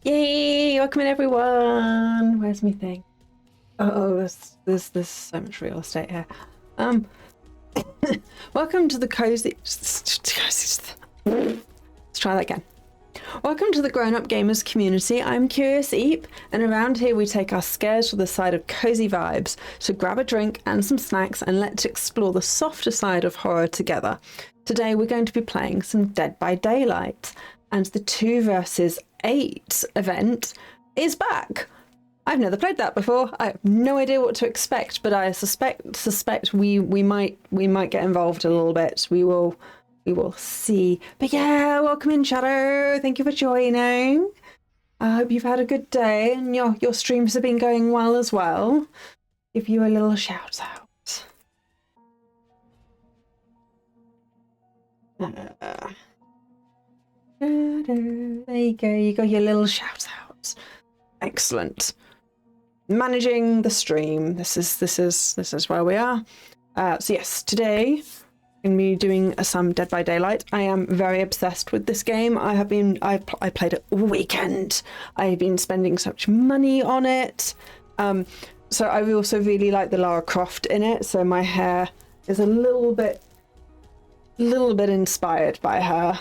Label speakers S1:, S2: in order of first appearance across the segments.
S1: Yay! Welcome in, everyone. Where's my thing? Oh, there's so much real estate here. Welcome to the cozy. Let's try that again. Welcome to the grown-up gamers community. I'm CuriousEep, and around here we take our scares to the side of cozy vibes. So grab a drink and some snacks, and let's explore the softer side of horror together. Today we're going to be playing some Dead by Daylight, and the 2 versus 8 event is back. I've never played that before. I have no idea what to expect, but I suspect we might get involved a little bit. We will see. But yeah, welcome in, Shadow. Thank you for joining. I hope you've had a good day and your streams have been going well as well. Give you a little shout out. There you go. You got your little shout out. Excellent. Managing the stream. This is where we are. So yes, today I'm gonna be doing some Dead by Daylight. I am very obsessed with this game. I played it all weekend. I've been spending so much money on it. So I also really like the Lara Croft in it. So my hair is a little bit inspired by her.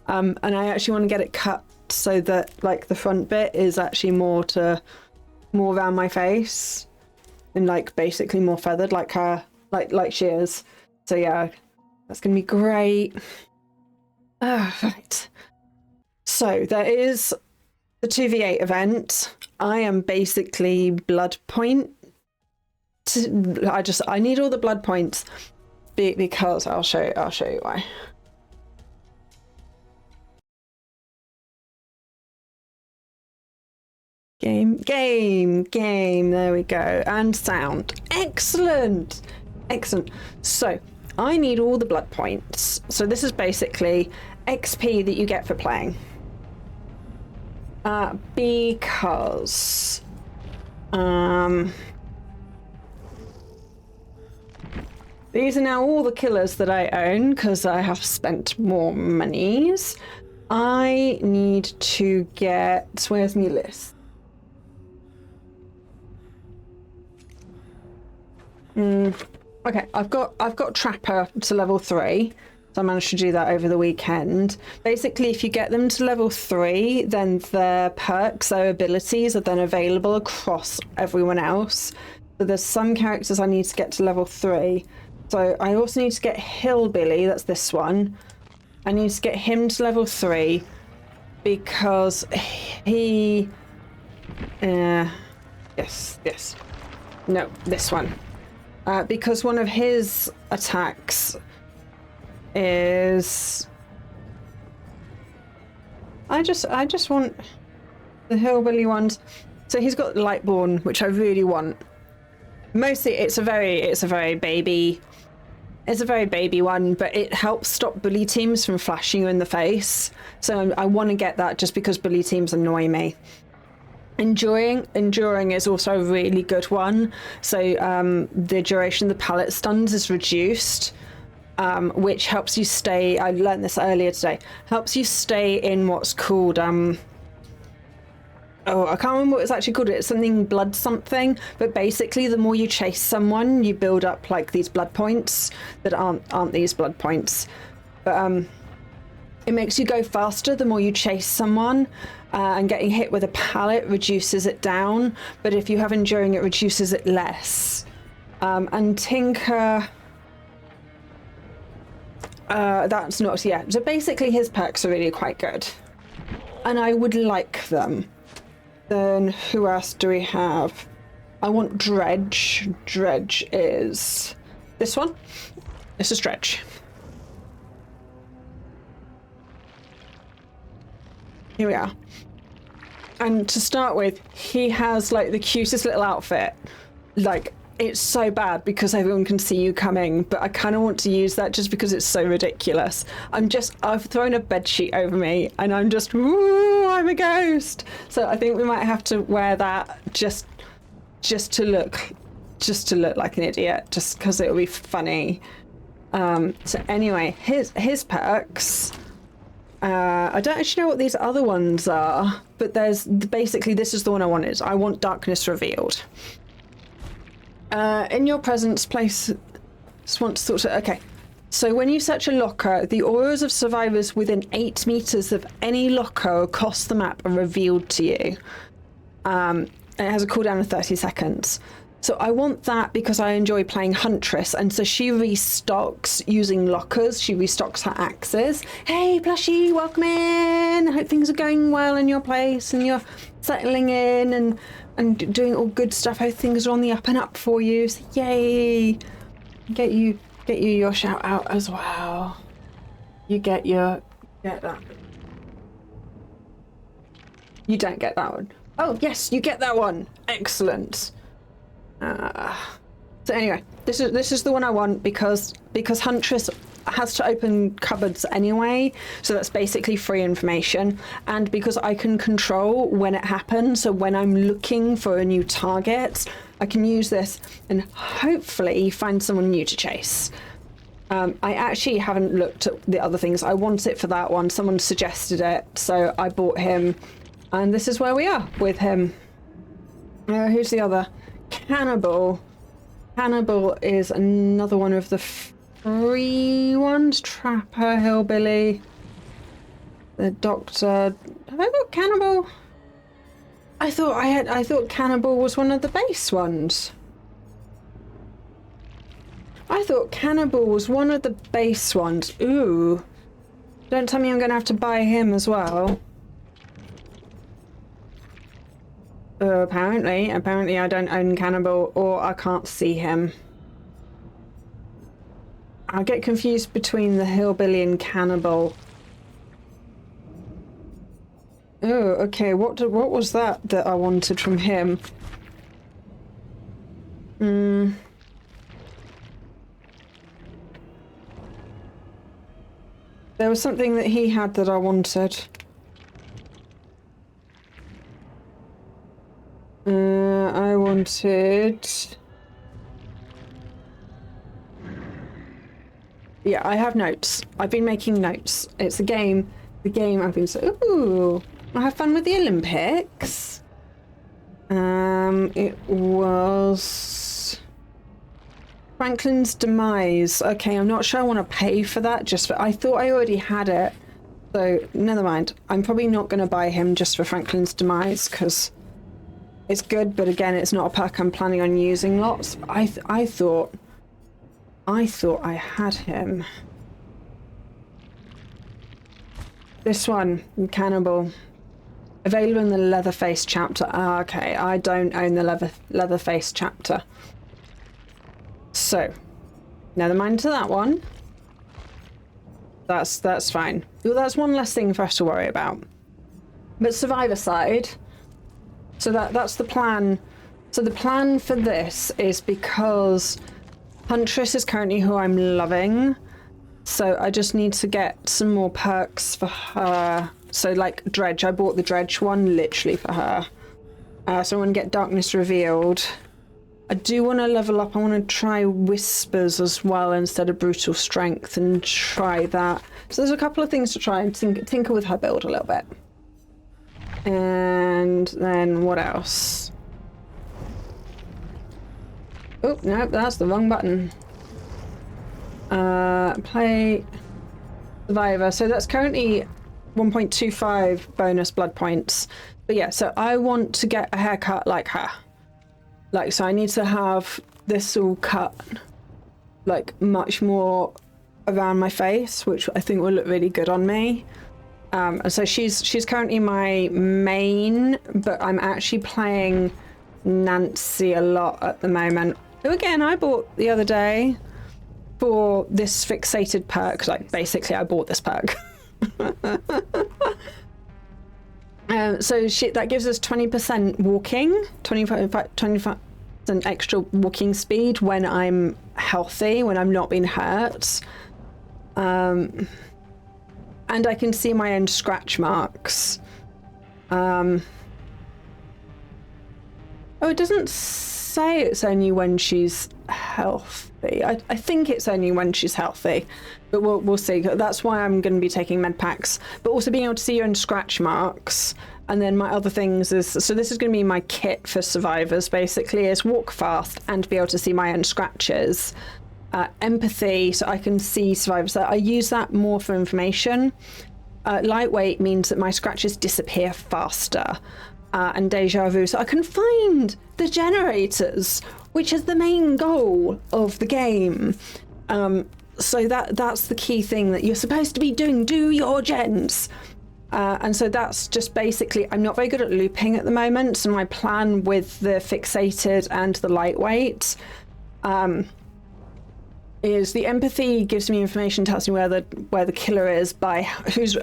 S1: And I actually want to get it cut so that like the front bit is actually more around my face and like basically more feathered like her, like she is. So yeah, that's gonna be great. Right. So there is the 2v8 event. I am basically blood point. I need all the blood points because I'll show you why. Game, there we go. And sound. Excellent. So I need all the blood points. So this is basically XP that you get for playing. Because these are now all the killers that I own because I have spent more monies. I need to get, where's my list? Okay, I've got Trapper to level 3, so I managed to do that over the weekend. Basically, if you get them to level 3, then their perks, their abilities are then available across everyone else. So there's some characters I need to get to level 3. So I also need to get Hillbilly, that's this one. I need to get him to level 3 because he... yes. No, this one. Because one of his attacks is... I just want the Hillbilly ones. So he's got Lightborn, which I really want. Mostly it's a very baby one, but it helps stop bully teams from flashing you in the face. So I want to get that just because bully teams annoy me. Enduring is also a really good one. So the duration of the pallet stuns is reduced, which helps you stay, I learned this earlier today, helps you stay in what's called, oh, I can't remember what it's actually called, it's something blood something, but basically the more you chase someone, you build up like these blood points that aren't these blood points. But it makes you go faster the more you chase someone. And getting hit with a pallet reduces it down, but if you have enduring, it reduces it less. And Tinker, that's not, yeah. So basically his perks are really quite good. And I would like them. Then who else do we have? I want Dredge. Dredge is this one. This is Dredge. Here we are. And to start with, he has like the cutest little outfit. Like, it's so bad because everyone can see you coming, but I kind of want to use that just because it's so ridiculous. I've thrown a bedsheet over me and I'm just, ooh, I'm a ghost. So I think we might have to wear that just to look like an idiot, just because it'll be funny. So anyway, his perks I don't actually know what these other ones are, but there's basically, this is the one I wanted. I want darkness revealed. In your presence, place okay. So when you search a locker, the auras of survivors within 8 meters of any locker across the map are revealed to you. And it has a cooldown of 30 seconds. So I want that because I enjoy playing Huntress, and so she restocks using lockers. She restocks her axes. Hey, Plushie, welcome in. I hope things are going well in your place and you're settling in and doing all good stuff. How things are on the up and up for you. So yay! Get you your shout out as well. You get that. You don't get that one. Oh yes, you get that one. Excellent. So anyway, this is the one I want because Huntress has to open cupboards anyway, so that's basically free information, and because I can control when it happens, so when I'm looking for a new target, I can use this and hopefully find someone new to chase. I actually haven't looked at the other things. I want it for that one. Someone suggested it, so I bought him, and this is where we are with him. Who's the other? Cannibal. Cannibal is another one of the free ones. Trapper, Hillbilly, the Doctor. Have I got Cannibal? I thought Cannibal was one of the base ones. I thought Cannibal was one of the base ones. Ooh. Don't tell me I'm gonna have to buy him as well. Apparently I don't own Cannibal, or I can't see him. I get confused between the Hillbilly and Cannibal. Oh, okay. What was that I wanted from him? There was something that he had that I wanted. I wanted... Yeah, I have notes. I've been making notes. It's a game. The game I've been so... Ooh! I have fun with the Olympics. It was... Franklin's demise. Okay, I'm not sure I want to pay for that. I thought I already had it. So, never mind. I'm probably not going to buy him just for Franklin's demise, because... It's good, but again, it's not a perk I'm planning on using lots. I thought I had him. This one, Cannibal. Available in the Leatherface chapter. Ah, okay, I don't own the Leatherface chapter. So, never mind to that one. That's fine. Well, that's one less thing for us to worry about. But Survivor side... So that's the plan. So the plan for this is because Huntress is currently who I'm loving. So I just need to get some more perks for her. So like Dredge, I bought the Dredge one literally for her. So I want to get Darkness Revealed. I do want to level up. I want to try Whispers as well instead of Brutal Strength and try that. So there's a couple of things to try and tinker with her build a little bit. And then what else? Oh, no, that's the wrong button. Play Survivor. So that's currently 1.25 bonus blood points. But yeah, so I want to get a haircut like her. Like, so I need to have this all cut like much more around my face, which I think will look really good on me. And so she's currently my main, but I'm actually playing Nancy a lot at the moment. Who again I bought the other day for this fixated perk. Like basically I bought this perk. So that gives us 20% walking, 25% extra walking speed when I'm healthy, when I'm not being hurt. And I can see my own scratch marks. Oh, it doesn't say it's only when she's healthy. I think it's only when she's healthy, but we'll see. That's why I'm going to be taking med packs, but also being able to see your own scratch marks. And then my other things is, so this is going to be my kit for survivors, basically, is walk fast and be able to see my own scratches. Empathy, so I can see survivors. I use that more for information. Lightweight means that my scratches disappear faster. And deja vu, so I can find the generators, which is the main goal of the game. So that's the key thing that you're supposed to be doing. Do your gens. And so that's just basically, I'm not very good at looping at the moment, so my plan with the fixated and the lightweight is the empathy gives me information, tells me where the killer is by who's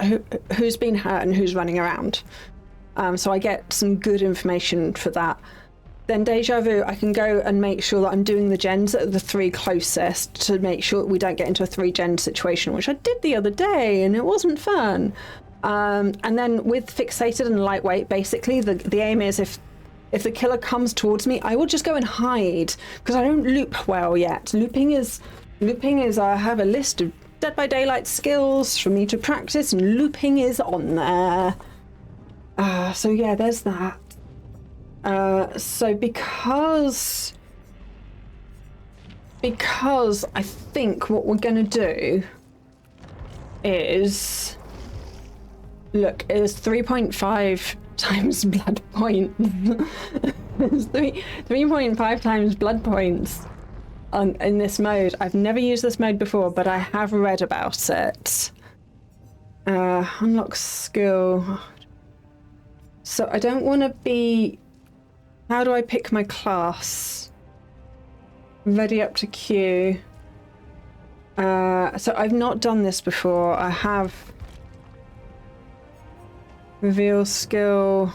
S1: been hurt and who's running around. So I get some good information for that. Then deja vu, I can go and make sure that I'm doing the gens that are the 3 closest to make sure that we don't get into a 3-gen situation, which I did the other day and it wasn't fun. And then with fixated and lightweight, basically the aim is if the killer comes towards me, I will just go and hide because I don't loop well yet. Looping is I have a list of Dead by Daylight skills for me to practice, and looping is on there. So yeah, there's that. So because I think what we're gonna do is look, it is 3.5 times blood point. It's 3.5 times blood points in this mode. I've never used this mode before, but I have read about it. Unlock skill. So I don't want to be... How do I pick my class? Ready up to Q. So I've not done this before. I have... Reveal skill.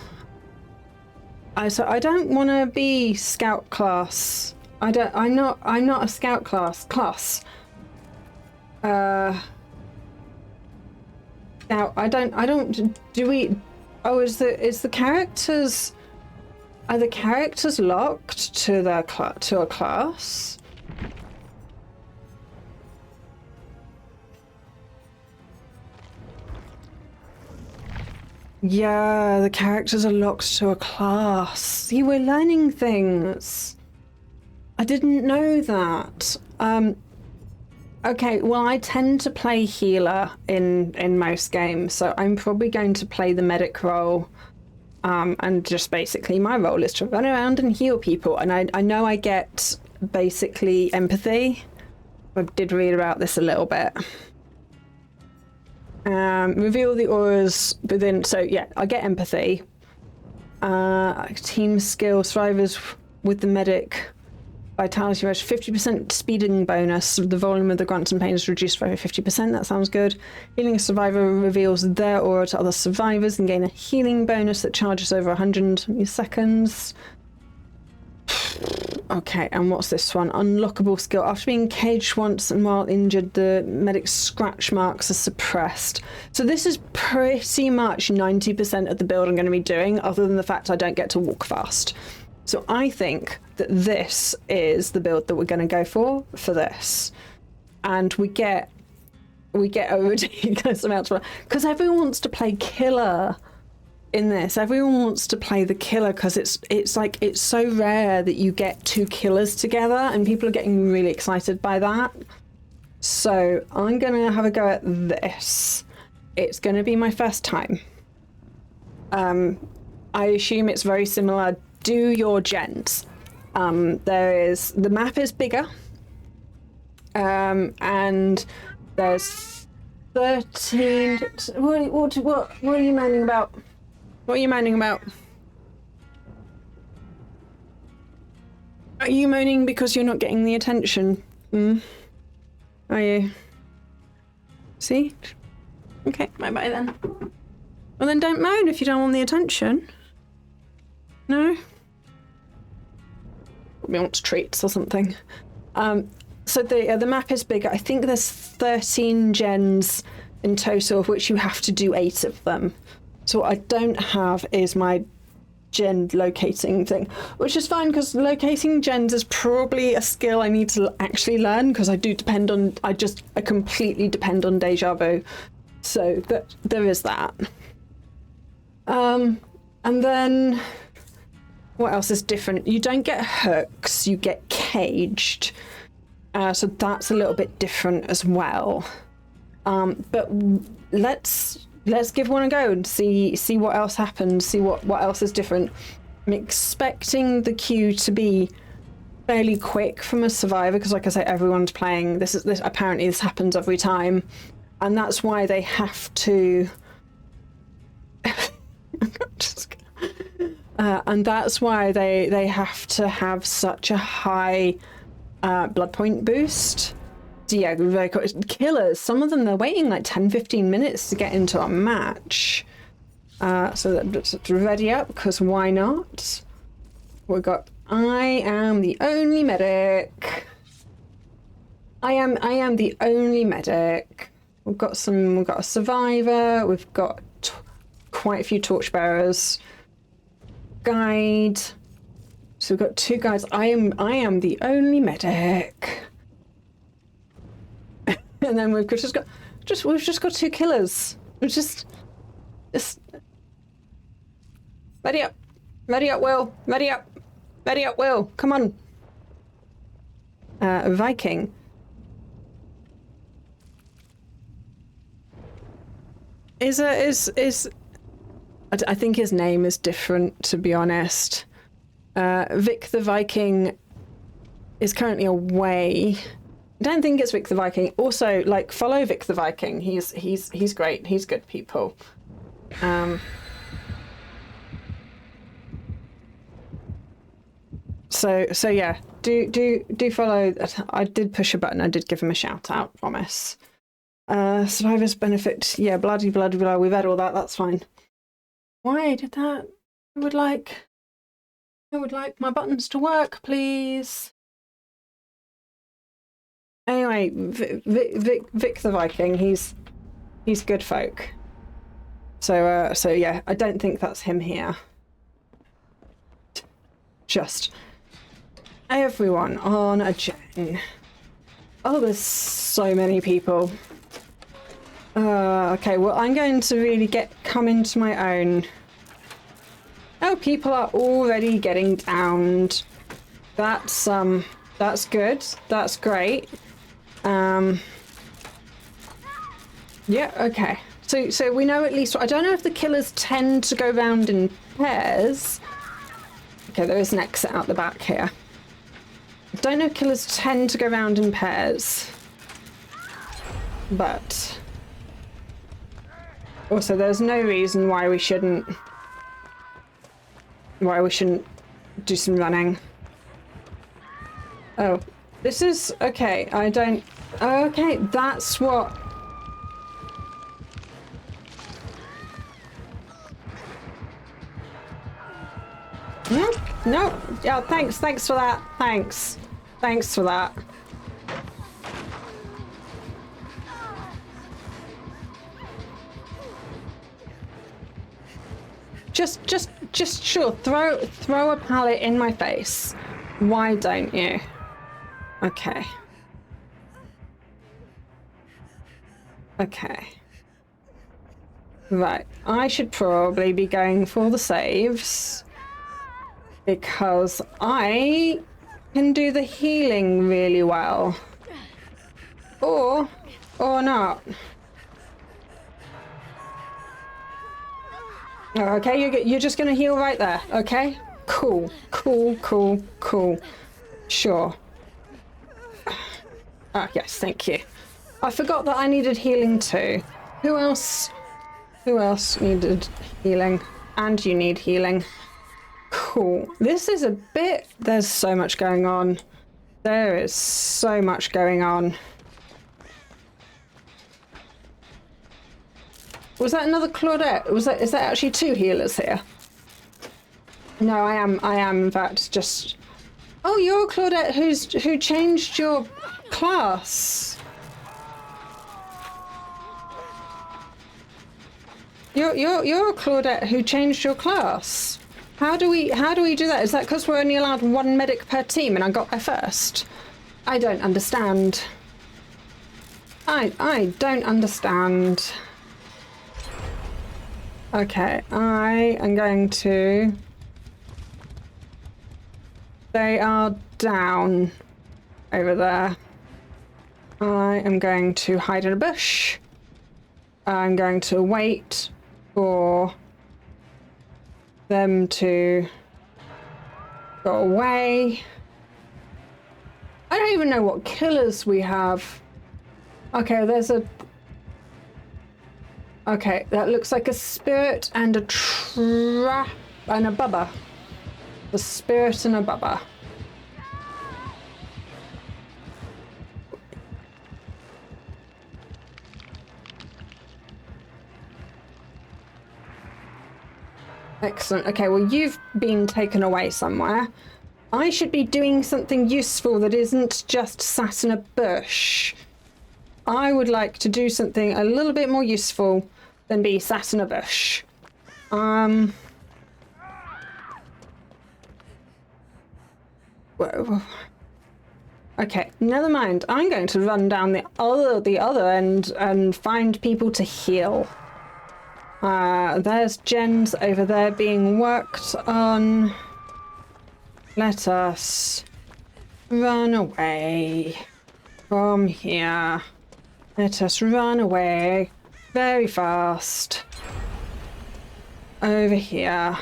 S1: So I don't want to be scout class. I'm not a scout class. Now I don't. Do we? Oh, is the characters? Are the characters locked to a class? Yeah, the characters are locked to a class. See, we're learning things. I didn't know that. Okay, well, I tend to play healer in most games, so I'm probably going to play the medic role. And just basically my role is to run around and heal people. And I know I get basically empathy. I did read about this a little bit. Reveal the auras within, so yeah, I get empathy. Team skill, survivors with the medic. Vitality rush, 50% speeding bonus. The volume of the grunts and pains is reduced by 50%. That sounds good. Healing a survivor reveals their aura to other survivors and gain a healing bonus that charges over 100 seconds. Okay, and what's this one? Unlockable skill. After being caged once and while injured, the medic's scratch marks are suppressed. So this is pretty much 90% of the build I'm going to be doing, other than the fact I don't get to walk fast. So I think that this is the build that we're going to go for this. And we get a ridiculous amount of... Because everyone wants to play killer in this. Everyone wants to play the killer because it's like, it's so rare that you get 2 killers together, and people are getting really excited by that. So I'm going to have a go at this. It's going to be my first time. I assume it's very similar. Do your gens. The map is bigger, and there's 13. What are you moaning about? What are you moaning about? Are you moaning because you're not getting the attention? Are you? See? Okay, bye-bye then. Well then don't moan if you don't want the attention. No? We want treats or something. So the map is bigger. I think there's 13 gens in total, of which you have to do 8 of them. So what I don't have is my gen locating thing, which is fine because locating gens is probably a skill I need to actually learn because I completely depend on deja vu. So there is that. And then what else is different? You don't get hooks, you get caged. So that's a little bit different as well. But let's give one a go and see what else happens, see what else is different. I'm expecting the queue to be fairly quick from a survivor because, like I say, everyone's playing. This apparently this happens every time, and that's why they have to. And that's why they have to have such a high blood point boost. So yeah, very cool. Killers, some of them, they're waiting like 10-15 minutes to get into a match. So that's ready up, because why not? We've got, I am the only medic. I am the only medic. We've got a survivor, we've got quite a few torchbearers. Guide. So we've got 2 guys. I am the only medic. And then we've just got 2 killers. We're just ready up, Will, ready up, Will. Come on, Viking. I think his name is different, to be honest. Vic the Viking is currently away. I don't think it's Vic the Viking. Also, like, follow Vic the Viking. He's great. He's good people. So yeah, do follow. I did push a button. I did give him a shout out. Promise. Survivors benefit. Yeah, bloody blah. We've had all that. That's fine. Why did that? I would like my buttons to work, please. Anyway, Vic the Viking, he's good folk. So yeah, I don't think that's him here. Just everyone on a gen. Oh, there's so many people. Okay, well, I'm going to really come into my own. Oh, people are already getting downed. That's good. That's great. Yeah, okay. So we know at least. I don't know if the killers tend to go round in pairs. Okay, there is an exit out the back here. I don't know if killers tend to go round in pairs. But also, there's no reason why we shouldn't do some running. Oh, this is okay. I don't. Okay, that's what. No. Yeah, thanks for that. Thanks for that. Just sure, throw a pallet in my face. Why don't you? Okay. Right, I should probably be going for the saves because I can do the healing really well. Or not. Oh, okay, you're just gonna heal right there, okay? Cool. Sure. Ah, yes, thank you. I forgot that I needed healing too. Who else needed healing? And you need healing. Cool. This is a bit... There's so much going on. There is so much going on. Was that another Claudette? Is that actually 2 healers here? No, I am in fact just... Oh, you're a Claudette who changed your class. You're a Claudette who changed your class. How do we do that? Is that because we're only allowed one medic per team and I got there first? I don't understand. I don't understand. Okay, I am going to... They are down over there. I am going to hide in a bush. I'm going to wait for them to go away. I don't even know what killers we have. Okay, there's a... Okay, that looks like a spirit and a trap and a bubba. The spirit and a bubba. Excellent. Okay, well, you've been taken away somewhere. I should be doing something useful that isn't just sat in a bush. I would like to do something a little bit more useful than be sat in a bush. Whoa. Okay, never mind. I'm going to run down the other end and find people to heal. There's GENS over there being worked on. Let us run away from here. Let us run away very fast. Over here.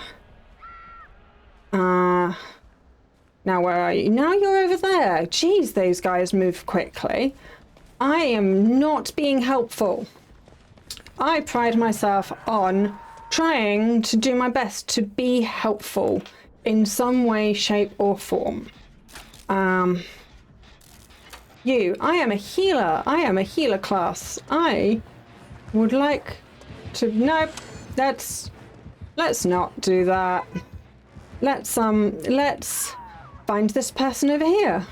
S1: Now where are you? Now you're over there. Jeez, those guys move quickly. I am not being helpful. I pride myself on trying to do my best to be helpful in some way, shape, or form. I am a healer. I am a healer class. I would like to... Nope. Let's not do that. Let's find this person over here.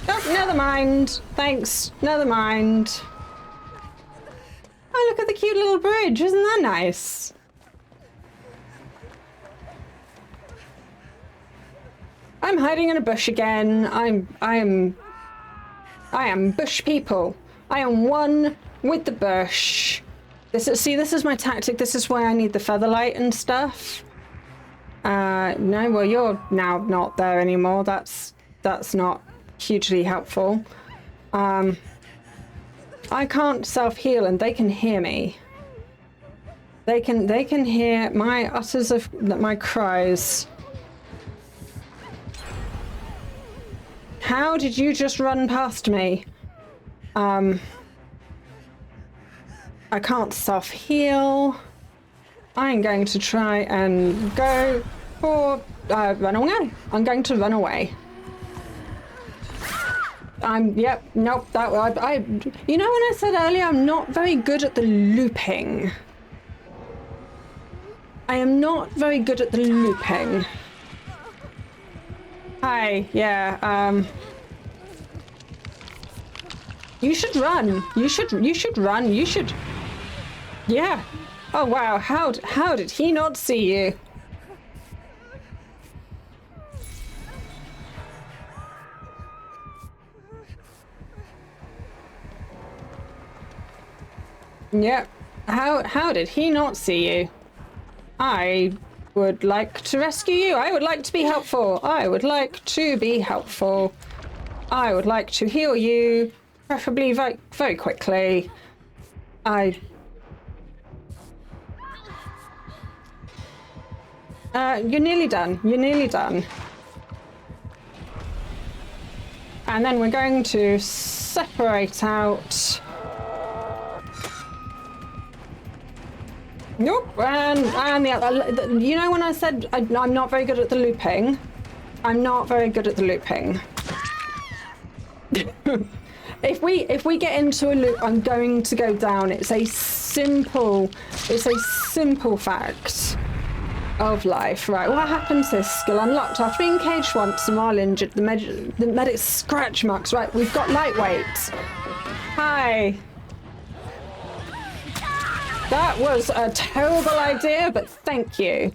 S1: Oh, never mind. Thanks. Never mind. Oh, look at the cute little bridge. Isn't that nice? I'm hiding in a bush again. I am bush people. I am one with the bush. This is my tactic. This is why I need the featherlight and stuff. No, well, you're now not there anymore. That's not hugely helpful. I can't self-heal and they can hear me. They can hear my utters of my cries. How did you just run past me? I can't self-heal. I'm going to try and go for run away. I'm going to run away. Yep, nope, you know when I said earlier I'm not very good at the looping. I am not very good at the looping. Hi, yeah, you should run. You should run. You should... Yeah. Oh, wow. How did he not see you? Yep. How did he not see you? I would like to rescue you. I would like to be helpful. I would like to be helpful. I would like to heal you. Preferably very, very quickly. You're nearly done. You're nearly done. And then we're going to separate out. Nope. And the other. You know when I said I'm not very good at the looping? I'm not very good at the looping. If we get into a loop, I'm going to go down. It's a simple fact of life. Right, what happens to this skill unlocked? After being caged once and while injured, the medic's scratch marks. Right, we've got lightweight. Hi. That was a terrible idea, but thank you.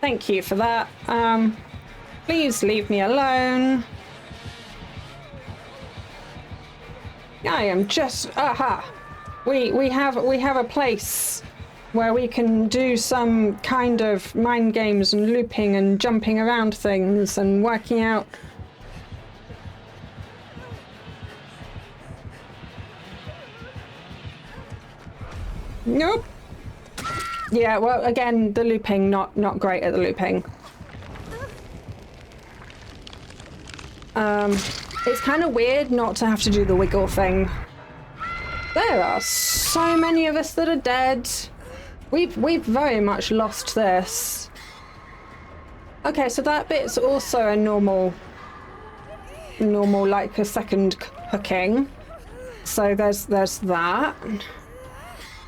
S1: Thank you for that. Please leave me alone. I am just, aha. We have a place where we can do some kind of mind games and looping and jumping around things and working out. Nope. Yeah, well, again, the looping, not great at the looping. It's kind of weird not to have to do the wiggle thing. There are so many of us that are dead. We've very much lost this. Okay, so that bit's also a normal like a second hooking. So there's that.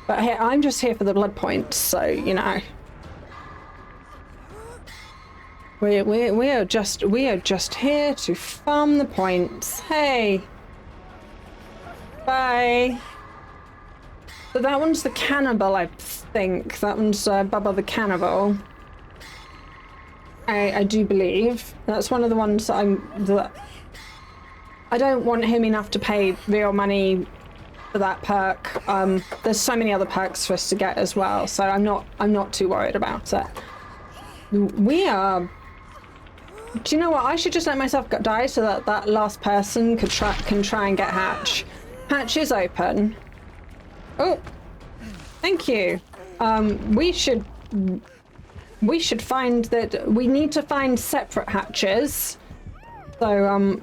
S1: But here, I'm just here for the blood points, so you know. We are just here to farm the points. Hey. Bye. So that one's the cannibal, I think. That one's Bubba the cannibal. I do believe. That's one of the ones that I don't want him enough to pay real money for that perk. There's so many other perks for us to get as well, so I'm not too worried about it. We are. Do you know what? I should just let myself die so that that last person can try and get Hatch. Hatch is open. Oh, thank you. We should find that we need to find separate hatches. So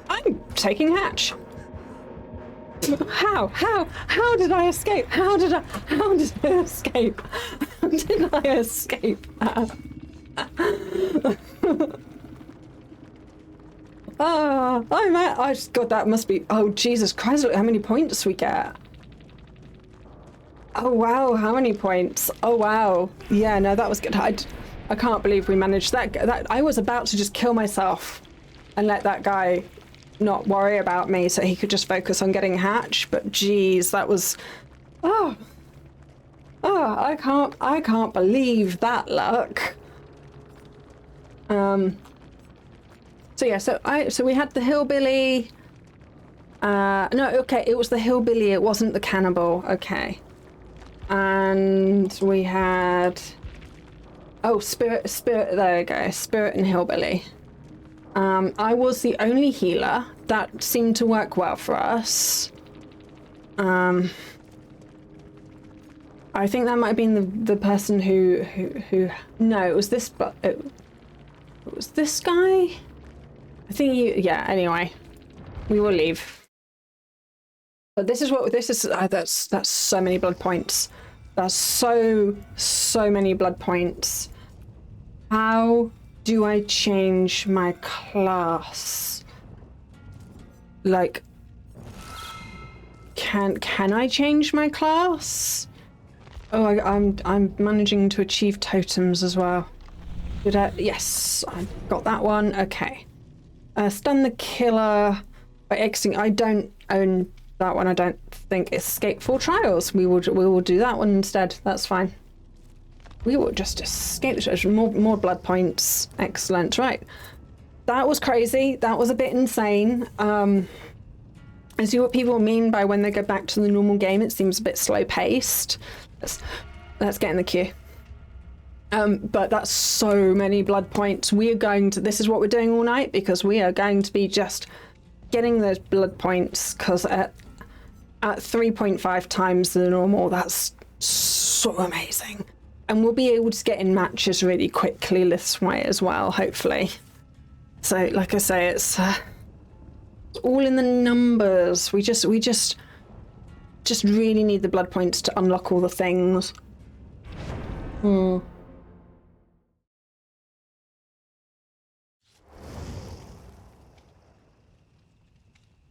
S1: I'm taking Hatch. How did I escape? How did I escape? How did I escape that? I just got that must be, oh Jesus Christ, look how many points we get. Oh wow, how many points? Oh wow. Yeah, no, that was good. I can't believe we managed that. I was about to just kill myself and let that guy not worry about me so he could just focus on getting Hatch, but geez, that was I can't believe that luck. So yeah, so we had the hillbilly. No, okay, it was the hillbilly, it wasn't the cannibal. Okay. And we had spirit, there we go, spirit and hillbilly. I was the only healer. That seemed to work well for us. I think that might have been the person who no, it was this, but it was this guy. I think yeah, anyway, we will leave. But this is that's so many blood points. That's so many blood points. How do I change my class? Like, can I change my class? Oh, I'm managing to achieve totems as well. Did I? Yes, I got that one. Okay. Stun the killer by exiting. I don't own that one. I don't think. Escape for trials. We will do that one instead. That's fine. We will just escape the treasure. More blood points. Excellent. Right. That was crazy. That was a bit insane. I see what people mean by when they go back to the normal game, it seems a bit slow paced. Let's get in the queue. But that's so many blood points. We are going to, this is what we're doing all night, because we are going to be just getting those blood points, because at 3.5 times the normal, that's so amazing. And we'll be able to get in matches really quickly this way as well, hopefully. So, like I say, it's all in the numbers. We just really need the blood points to unlock all the things.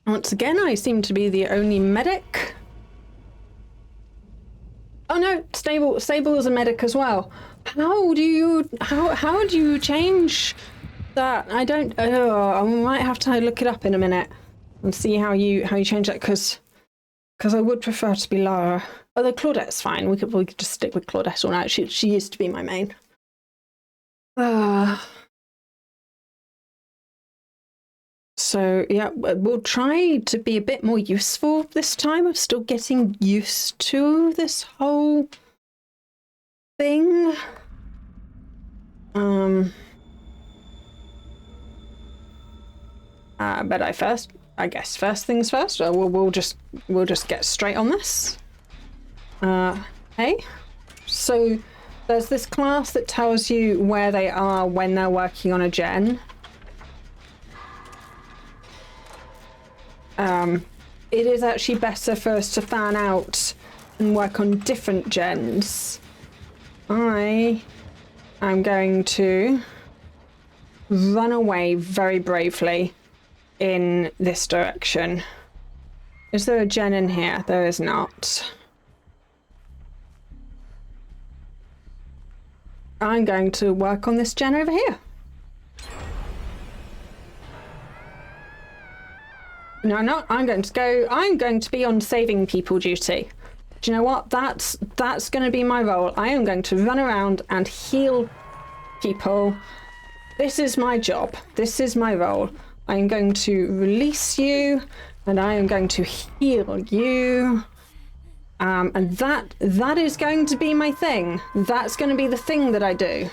S1: Once again, I seem to be the only medic. Oh no, Stable is a medic as well. How do you change that? I don't. I might have to look it up in a minute and see how you change that, because Because I would prefer to be Lara. Although Claudette's fine. We could just stick with Claudette all night. She used to be my main. So yeah, we'll try to be a bit more useful this time. I'm still getting used to this whole thing. But I guess first things first. We'll just get straight on this. Hey, so there's this class that tells you where they are when they're working on a gen. It is actually better for us to fan out and work on different gens. I am going to run away very bravely in this direction. Is there a gen in here? There is not. I'm going to work on this gen over here. No, I'm not. I'm going to be on saving people duty. Do you know what? That's going to be my role. I am going to run around and heal people. This is my job. This is my role. I am going to release you and I am going to heal you. And that is going to be my thing. That's going to be the thing that I do.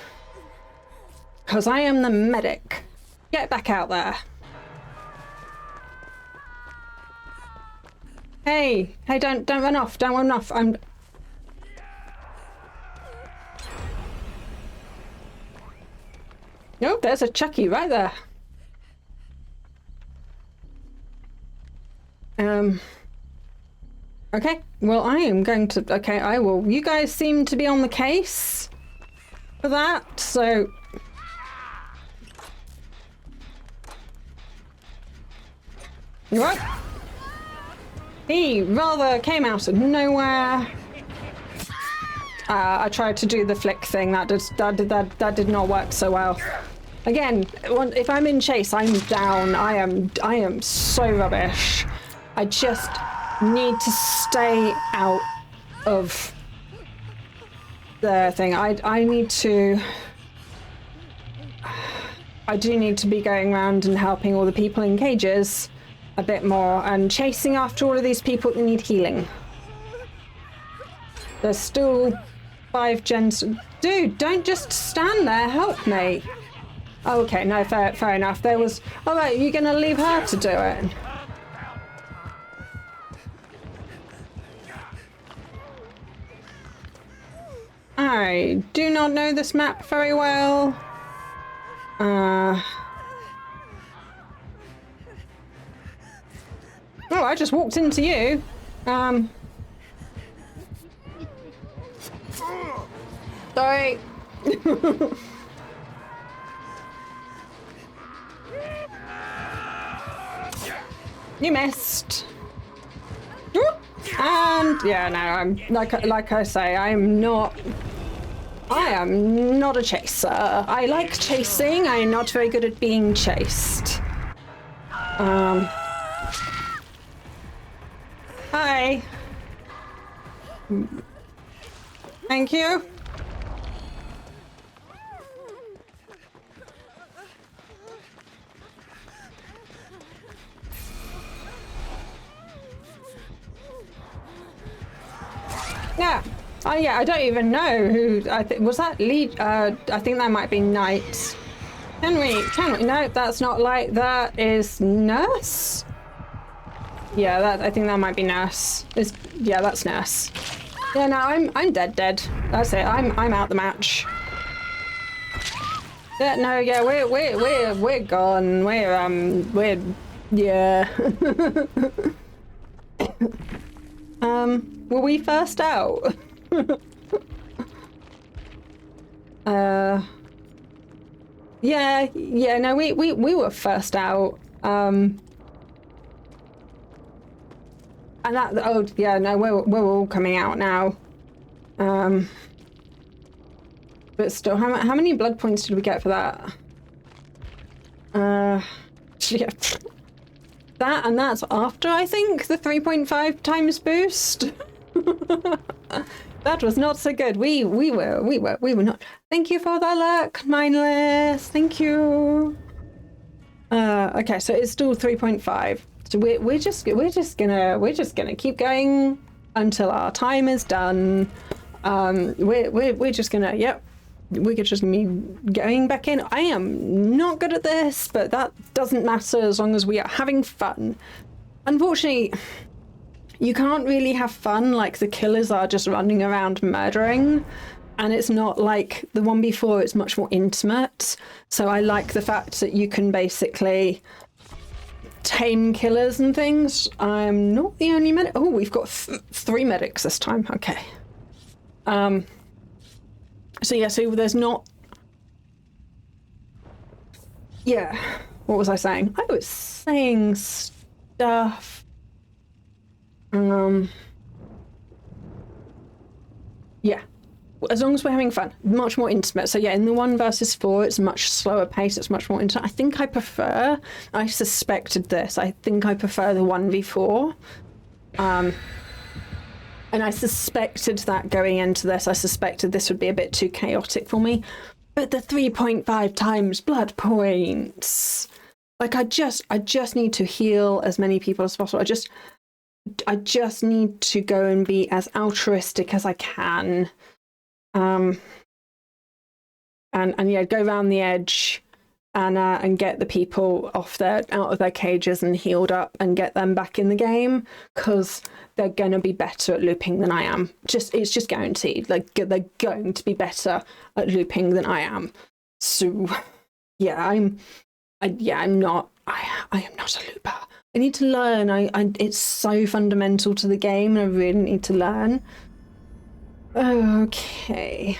S1: Because I am the medic. Get back out there. Hey, don't run off. Don't run off. Nope, there's a Chucky right there. Okay, well, I am going to... Okay, I will... You guys seem to be on the case for that, so... You what? He rather came out of nowhere. I tried to do the flick thing. That did not work so well. Again, if I'm in chase, I'm down. I am so rubbish. I just need to stay out of the thing. I do need to be going around and helping all the people in cages a bit more and chasing after all of these people that need healing. There's still 5 gens. Dude, don't just stand there. Help me. Okay, no, fair enough. There was... All right, you're gonna leave her to do it. I do not know this map very well. Oh, I just walked into you. Sorry. You missed. And yeah, no, I'm like I say, I am not a chaser. I like chasing. I am not very good at being chased. Hi. Thank you. Yeah. Oh yeah, I don't even know who was that lead. I think that might be Knight. Can we? No, that's not like that. Is Nurse? Yeah, I think that might be Nurse. Yeah, that's Nurse. Yeah, no, I'm dead. That's it. I'm out the match. Yeah, no, yeah, we're gone. We're yeah. Were we first out? Yeah, no, we were first out. And that, oh yeah, no, we're all coming out now. But still, how many blood points did we get for that? Yeah. That, and that's after, I think, the 3.5 times boost. That was not so good. We were not. Thank you for the luck, mindless. Thank you. Okay, so it's still 3.5. So we're just gonna keep going until our time is done. We're just gonna, yep. We could just be going back in. I am not good at this, but that doesn't matter as long as we are having fun. Unfortunately, you can't really have fun like the killers are just running around murdering, and it's not like the one before. It's much more intimate. So I like the fact that you can basically tame killers and things. I'm not the only medic. Oh, we've got 3 medics this time. Okay. So yeah, so there's not... Yeah, what was I saying? I was saying stuff... Yeah, as long as we're having fun. Much more intimate. So yeah, in the 1 versus 4, it's much slower pace, it's much more intimate. I think I prefer... I suspected this. I think I prefer the 1v4. And I suspected that going into this. I suspected this would be a bit too chaotic for me. But the 3.5 times blood points. Like I just need to heal as many people as possible. I just need to go and be as altruistic as I can. And yeah, go around the edge and get the people out of their cages and healed up and get them back in the game, because they're going to be better at looping than I am. It's just guaranteed. Like they're going to be better at looping than I am. So yeah, I am not a looper. I need to learn. It's so fundamental to the game, and I really need to learn. Okay.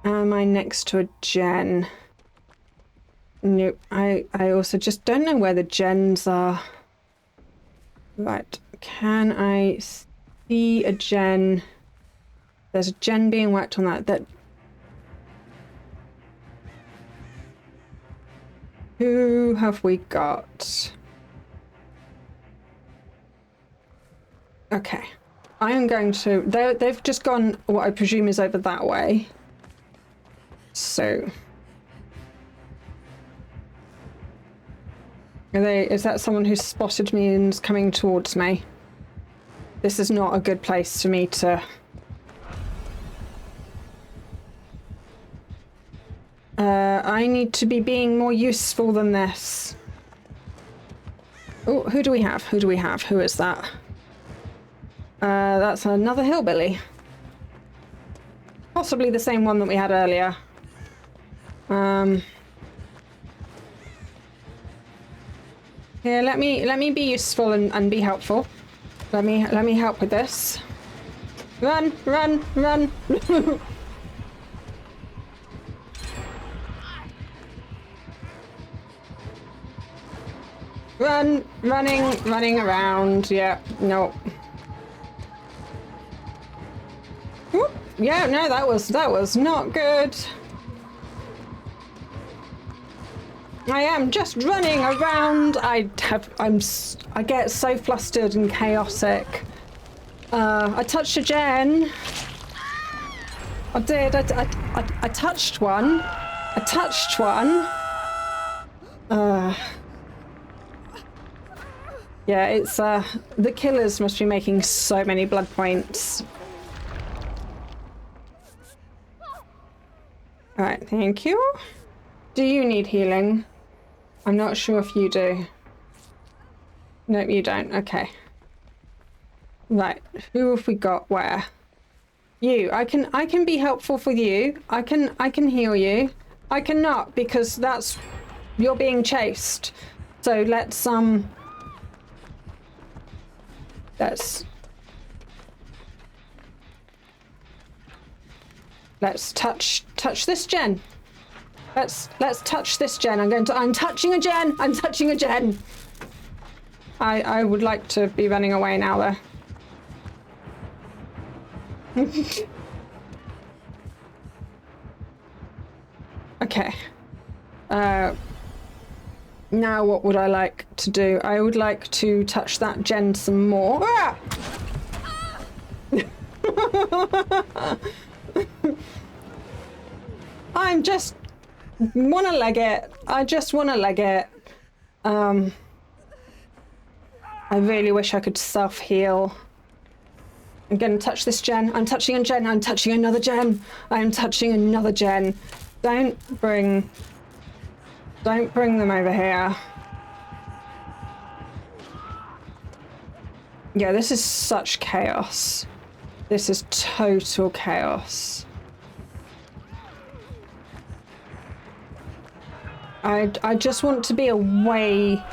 S1: Am I next to a gen? Nope. I also just don't know where the gens are. Right. Can I see a gen? There's a gen being worked on that. Who have we got? Okay. I am going to... They've just gone what I presume is over that way. So... Is that someone who's spotted me and is coming towards me? This is not a good place for me to... I need to be being more useful than this. Oh, who do we have? Who do we have? Who is that? That's another hillbilly. Possibly the same one that we had earlier. Here, let me be useful and be helpful. Let me help with this. Run, run, run. running around. Yeah, no. Whoop. Yeah, no, that was not good. I am just running around. I get so flustered and chaotic. I touched a gen. I did. I touched one. I touched one. Yeah, it's the killers must be making so many blood points. All right, thank you. Do you need healing? I'm not sure if you do. Nope, you don't. Okay. Right. Who have we got where? You. I can be helpful for you. I can heal you. I cannot because you're being chased. So let's touch this gen. Let's touch this gen. I'm touching a gen. I'm touching a gen. I would like to be running away now though. Okay. Now what would I like to do? I would like to touch that gen some more. Ah! I'm just wanna leg it. I just wanna leg it. I really wish I could self-heal. I'm gonna touch this gen. I'm touching a gen. I'm touching another gen. I'm touching another gen. Don't bring them over here. Yeah, this is such chaos. This is total chaos. I just want to be away.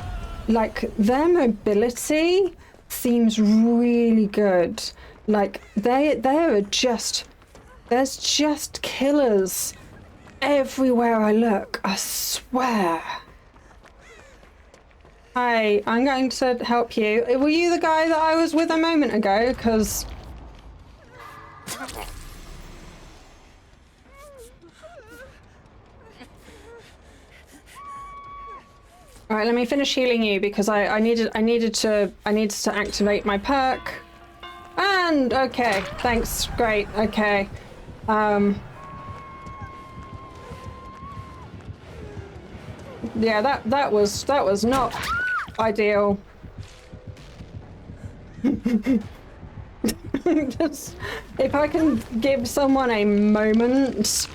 S1: Like, their mobility seems really good. Like, they are just... There's just killers everywhere I look, I swear. Hi, I'm going to help you. Were you the guy that I was with a moment ago? Because... Alright, let me finish healing you because I needed to activate my perk. And okay, thanks, great, okay. Yeah, that was not ideal. Just, if I can give someone a moment,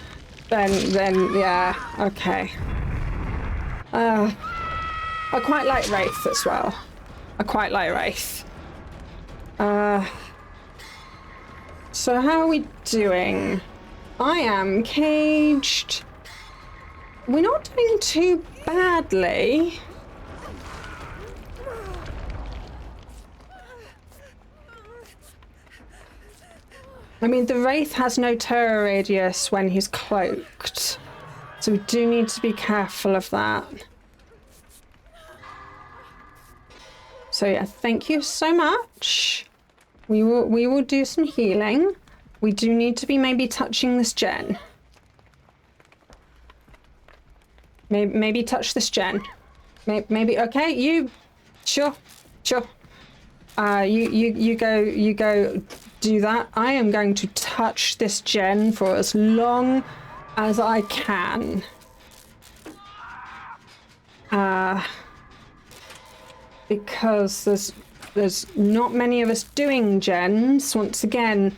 S1: then yeah, okay. I quite like Wraith as well. I quite like Wraith. So how are we doing? I am caged. We're not doing too badly. I mean, the Wraith has no terror radius when he's cloaked. So we do need to be careful of that. So yeah, thank you so much. We will do some healing. We do need to be maybe touching this gen. Maybe touch this gen. Maybe okay, you sure. You go do that. I am going to touch this gen for as long as I can. Because there's not many of us doing gens. Once again,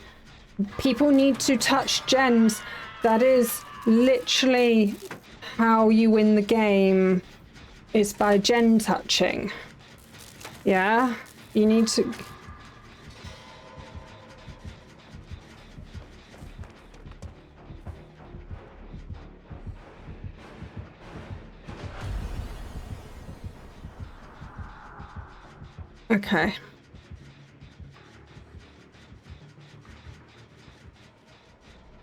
S1: people need to touch gens. That is literally how you win the game, is by gen touching. Yeah, you need to... Okay.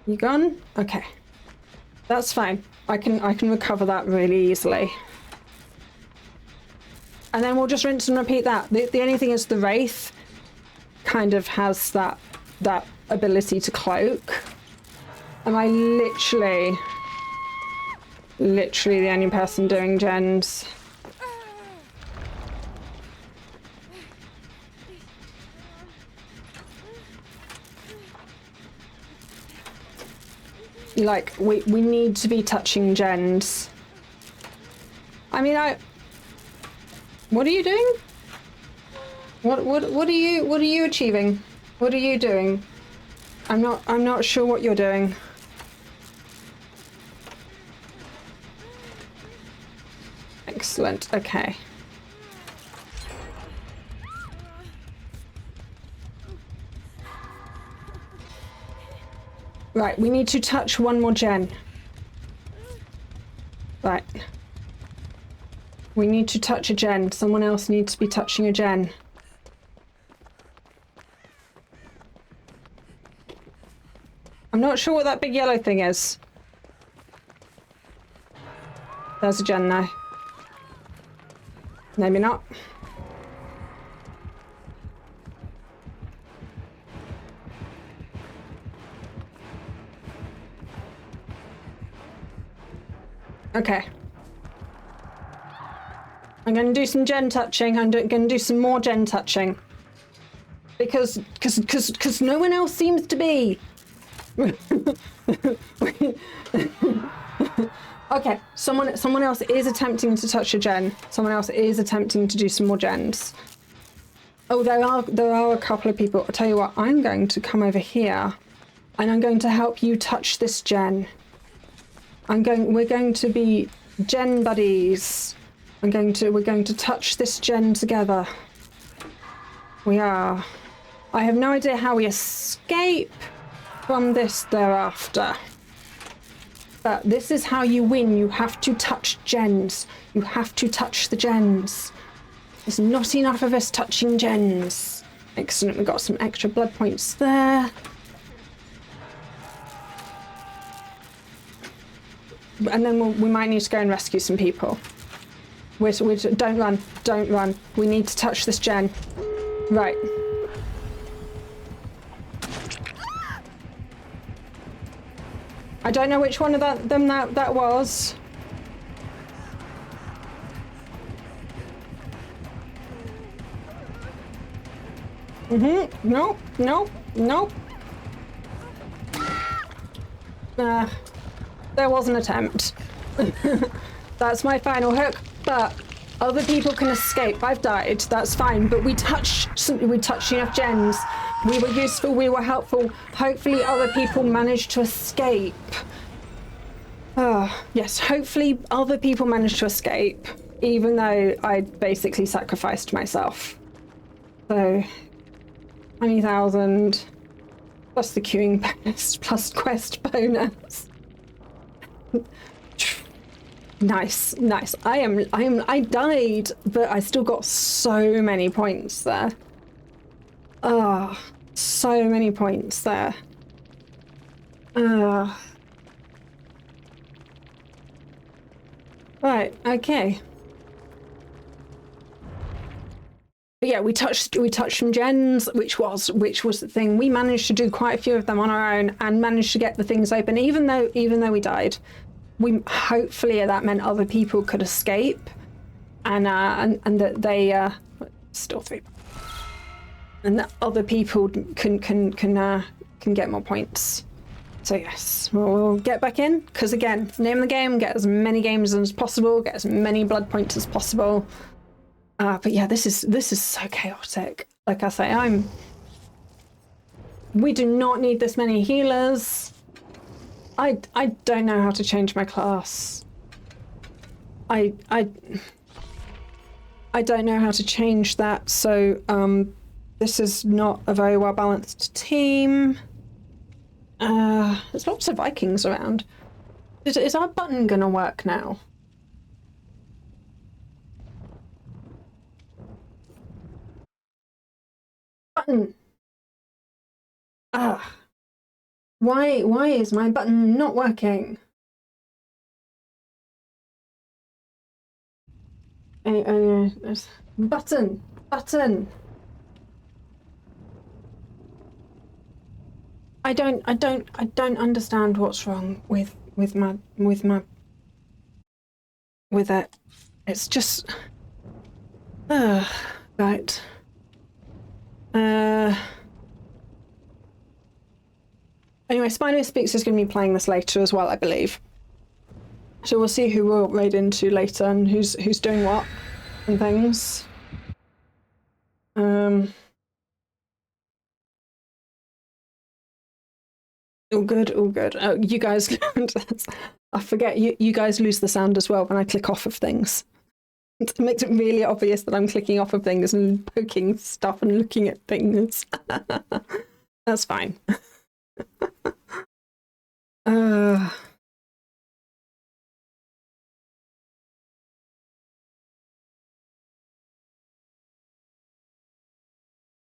S1: You gone? Okay. That's fine. I can recover that really easily. And then we'll just rinse and repeat that. The only thing is the Wraith kind of has that ability to cloak. Am I literally the only person doing gens? Like, we need to be touching gens. I mean, what are you doing? What are you achieving? What are you doing? I'm not sure what you're doing. Excellent, okay. Right, we need to touch one more gen. Right. We need to touch a gen. Someone else needs to be touching a gen. I'm not sure what that big yellow thing is. There's a gen now. Maybe not. Okay. I'm going to do some gen touching. I'm going to do some more gen touching. Because no one else seems to be. Okay, someone else is attempting to touch a gen. Someone else is attempting to do some more gens. Oh, there are a couple of people. I'll tell you what, I'm going to come over here and I'm going to help you touch this gen. We're going to be gen buddies. We're going to touch this gen together. We are. I have no idea how we escape from this thereafter. But this is how you win. You have to touch gens. You have to touch the gens. There's not enough of us touching gens. Excellent, we got some extra blood points there. And then we might need to go and rescue some people. Don't run, don't run. We need to touch this gen. Right. I don't know which one of them that was. Nope, nope, nope. There was an attempt. That's my final hook, but other people can escape. I've died, that's fine, but we touched enough gens. We were useful, we were helpful. Hopefully other people managed to escape. Yes, hopefully other people managed to escape, even though I basically sacrificed myself. So, 20,000, plus the queuing bonus, plus quest bonus. Nice, nice. I died, but I still got so many points there. So many points there. Right, okay. But yeah, we touched some gens, which was the thing. We managed to do quite a few of them on our own and managed to get the things open, even though we died. We hopefully that meant other people could escape, and that they still 3, and that other people can get more points. So yes, we'll get back in, because again, name of the game, get as many games as possible, get as many blood points as possible. But yeah, this is so chaotic. Like I say, we do not need this many healers. I don't know how to change my class. I don't know how to change that, so this is not a very well balanced team. There's lots of Vikings around. Is our button gonna work now? Button. Why is my button not working? Button. I don't understand what's wrong with it. It's just right. Anyway, Spino Speaks is going to be playing this later as well, I believe. So we'll see who we'll raid into later and who's doing what and things. All good, all good. Oh, you guys, I forget, you guys lose the sound as well when I click off of things. It makes it really obvious that I'm clicking off of things and poking stuff and looking at things. That's fine.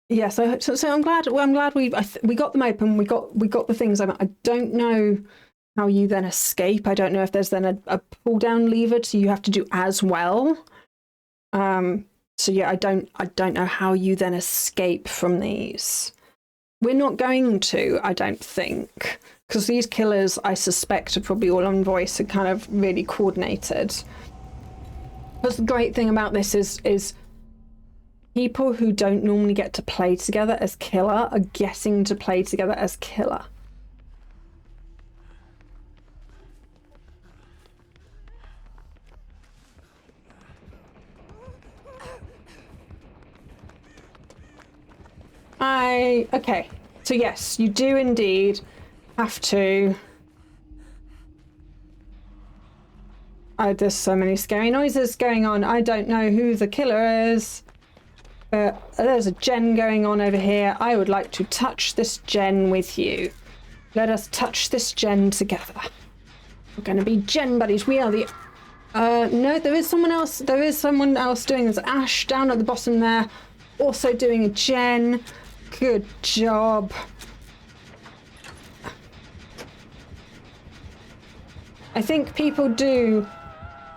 S1: Yeah, so I'm glad. Well, I'm glad we got them open. We got the things. I don't know how you then escape. I don't know if there's then a pull down lever so you have to do as well. So yeah, I don't know how you then escape from these. We're not going to, I don't think, because these killers I suspect are probably all on voice and kind of really coordinated. Because the great thing about this is people who don't normally get to play together as killer are getting to play together as killer. Okay, so yes, you do indeed have to. There's so many scary noises going on. I don't know who the killer is. There's a gen going on over here. I would like to touch this gen with you. Let us touch this gen together. We're going to be gen buddies. We are the... no, there is someone else. There is someone else doing this. Ash down at the bottom there. Also doing a gen. Good job. I think people do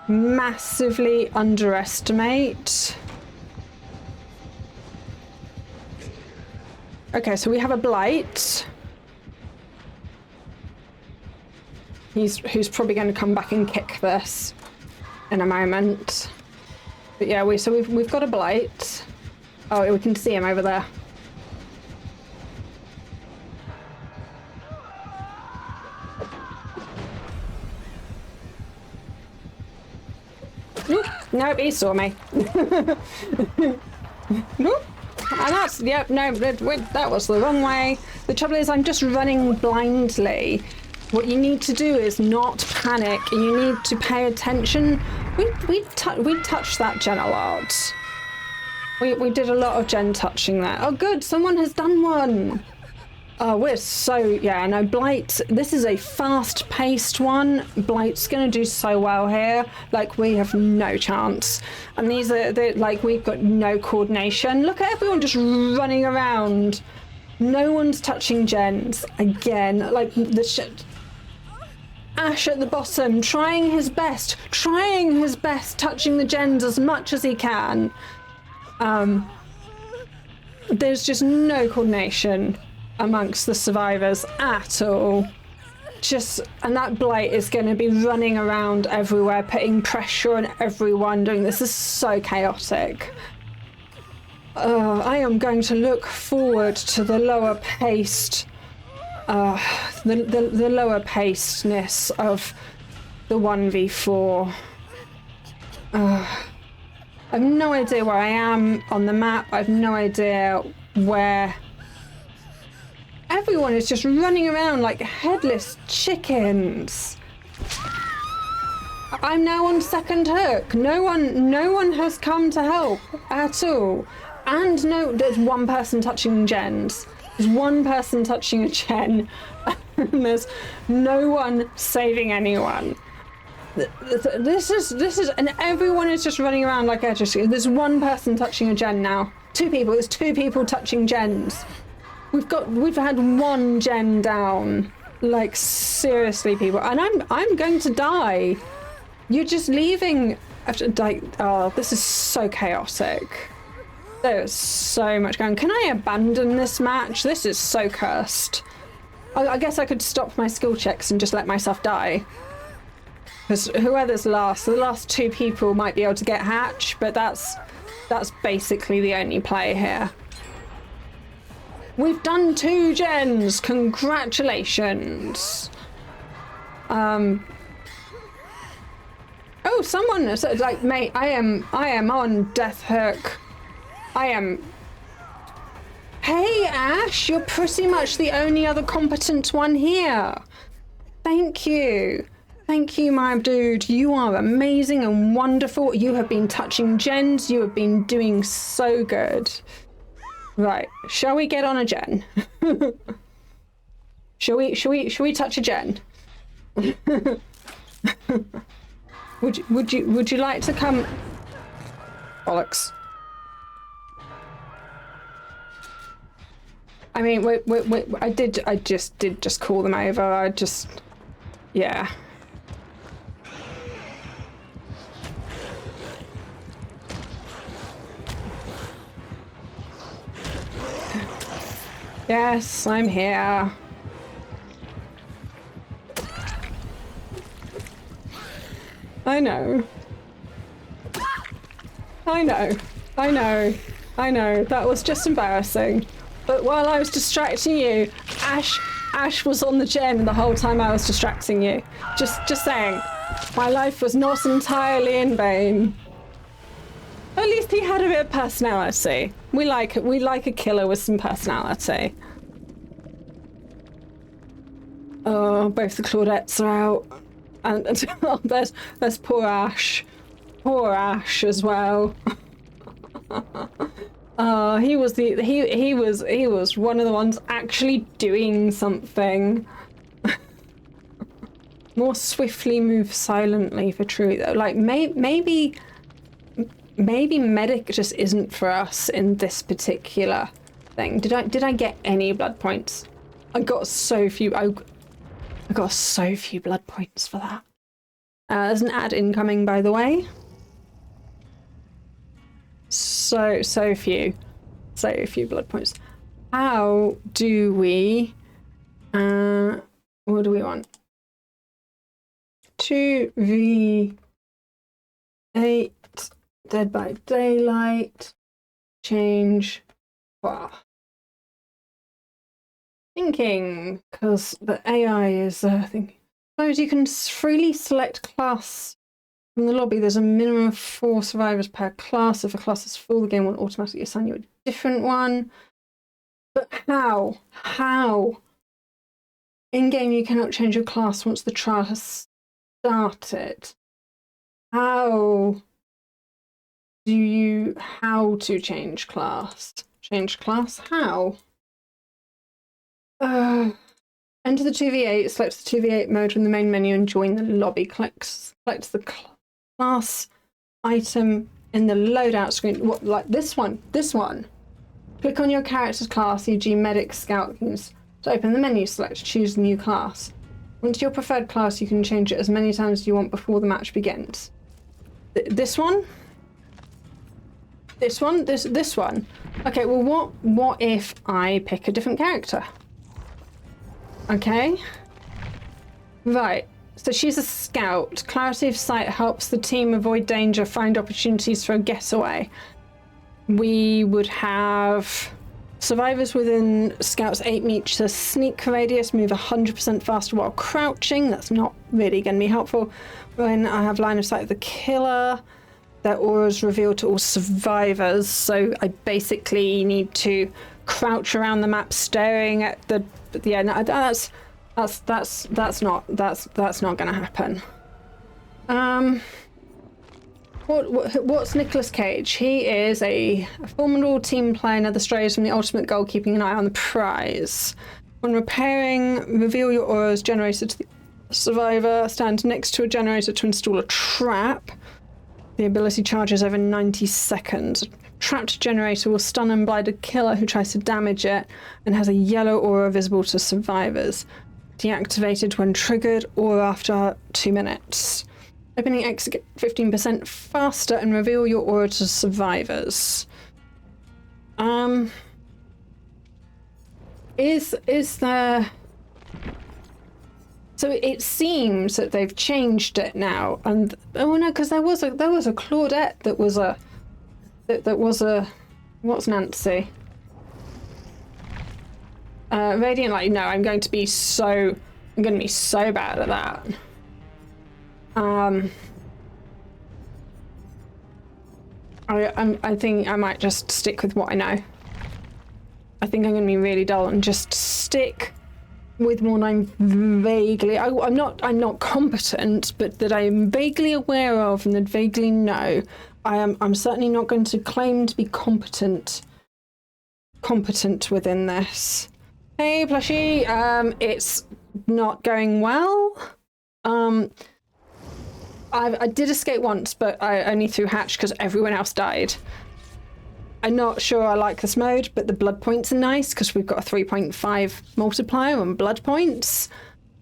S1: massively underestimate. Okay, so we have a blight. Who's probably going to come back and kick this in a moment. But yeah, we've got a blight. Oh, we can see him over there. Nope, he saw me. Nope. And that's, yep, no, that was the wrong way. The trouble is I'm just running blindly. What you need to do is not panic. You need to pay attention. We touched that gen a lot. We did a lot of gen touching there. Oh good, someone has done one. Oh, we're so, yeah, no, Blight, this is a fast-paced one. Blight's gonna do so well here. Like, we have no chance. And these are, like, we've got no coordination. Look at everyone just running around. No one's touching gens. Again, like, the shit. Ash at the bottom, trying his best, touching the gens as much as he can. There's just no coordination amongst the survivors at all. And that Blight is going to be running around everywhere, putting pressure on everyone, doing this. This is so chaotic. I am going to look forward to the lower paced, the lower pacedness of the 1v4. I have no idea where I am on the map. I have no idea where. Everyone is just running around like headless chickens. I'm now on second hook. No one has come to help at all. And no, there's one person touching gens. There's one person touching a gen. And there's no one saving anyone. This is, and everyone is just running around like there's one person touching a gen now. Two people. There's two people touching gens. We've had one gen down. Like, seriously, people. And I'm going to die. You're just leaving after, like, oh, this is so chaotic. There's so much going on. Can I abandon this match? This is so cursed. I guess I could stop my skill checks and just let myself die. Because whoever's last, the last two people might be able to get hatch, but that's basically the only play here. We've done 2 gens. Congratulations. Oh, someone like, mate, I am on death hook. Hey Ash, you're pretty much the only other competent one here. Thank you, my dude. You are amazing and wonderful. You have been touching gens. You have been doing so good. Right, shall we get on a gen? Shall we touch a gen? Would you like to come? Bollocks. I mean, wait, I just did call them over. Yeah. Yes, I'm here. I know. I know. That was just embarrassing. But while I was distracting you, Ash was on the gen the whole time I was distracting you. Just saying. My life was not entirely in vain. At least he had a bit of personality. We like a killer with some personality. Oh, both the Claudettes are out. And oh, there's poor Ash. Poor Ash as well. He was one of the ones actually doing something. More swiftly, move silently for true though. Like maybe medic just isn't for us in this particular thing. Did I get any blood points? I got so few. I got so few blood points for that. There's an ad incoming, by the way. So few blood points. How do we? What do we want? 2v8 Dead by Daylight. Change. Wow. Thinking, because the AI is thinking. Suppose you can freely select class from the lobby. There's a minimum of 4 survivors per class. If a class is full, the game will automatically assign you a different one. But how? How? In-game, you cannot change your class once the trial has started. How to change class? Change class? How? Enter the 2v8, select the 2v8 mode from the main menu and join the lobby. Select the class item in the loadout screen. What, like this one? This one. Click on your character's class, e.g. medic, scout, to open the menu. Select choose new class. Once your preferred class, you can change it as many times as you want before the match begins. This one? This one? This one? Okay, well what if I pick a different character? Okay. Right. So she's a scout. Clarity of sight helps the team avoid danger, find opportunities for a getaway. We would have survivors within Scout's 8-meter sneak radius move 100% faster while crouching. That's not really going to be helpful. When I have line of sight of the killer, their auras revealed to all survivors. So I basically need to crouch around the map, staring at the. Yeah, no, that's not going to happen. What's Nicolas Cage? He is a formidable team player, never strays from the ultimate goal, keeping an eye on the prize. When repairing, reveal your auras generated to the survivor. Stand next to a generator to install a trap. The ability charges over 90 seconds. Trapped generator will stun and blind a killer who tries to damage it and has a yellow aura visible to survivors. Deactivated when triggered or after 2 minutes. Opening exit 15% faster and reveal your aura to survivors. Is there? So it seems that they've changed it now, and oh no, because there was a Claudette that was a what's Nancy? Radiant Light. No, I'm going to be so bad at that. I think I might just stick with what I know. I think I'm going to be really dull and just stick with what I'm vaguely. I'm not competent, but that I'm vaguely aware of and that vaguely know. I'm certainly not going to claim to be competent within this. Hey, plushie. It's not going well. I did escape once, but I only threw hatch because everyone else died. I'm not sure I like this mode, but the blood points are nice because we've got a 3.5 multiplier on blood points.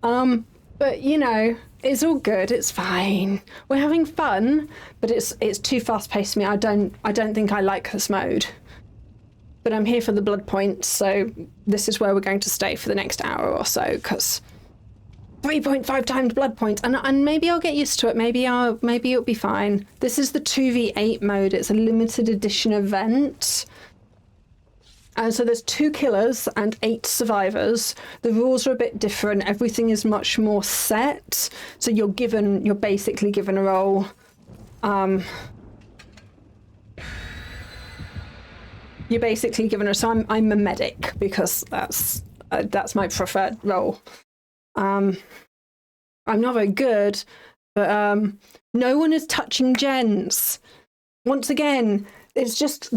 S1: But you know, it's all good. It's fine. We're having fun, but it's too fast paced for me. I don't think I like this mode. But I'm here for the blood points, so this is where we're going to stay for the next hour or so, because 3.5 times blood points, and maybe I'll get used to it. Maybe it'll be fine. This is the 2v8 mode. It's a limited edition event. So there's 2 killers and 8 survivors. The rules are a bit different. Everything is much more set. So you're basically given a role. You're basically given a. So I'm a medic because that's my preferred role. I'm not very good, but no one is touching gens. Once again, it's just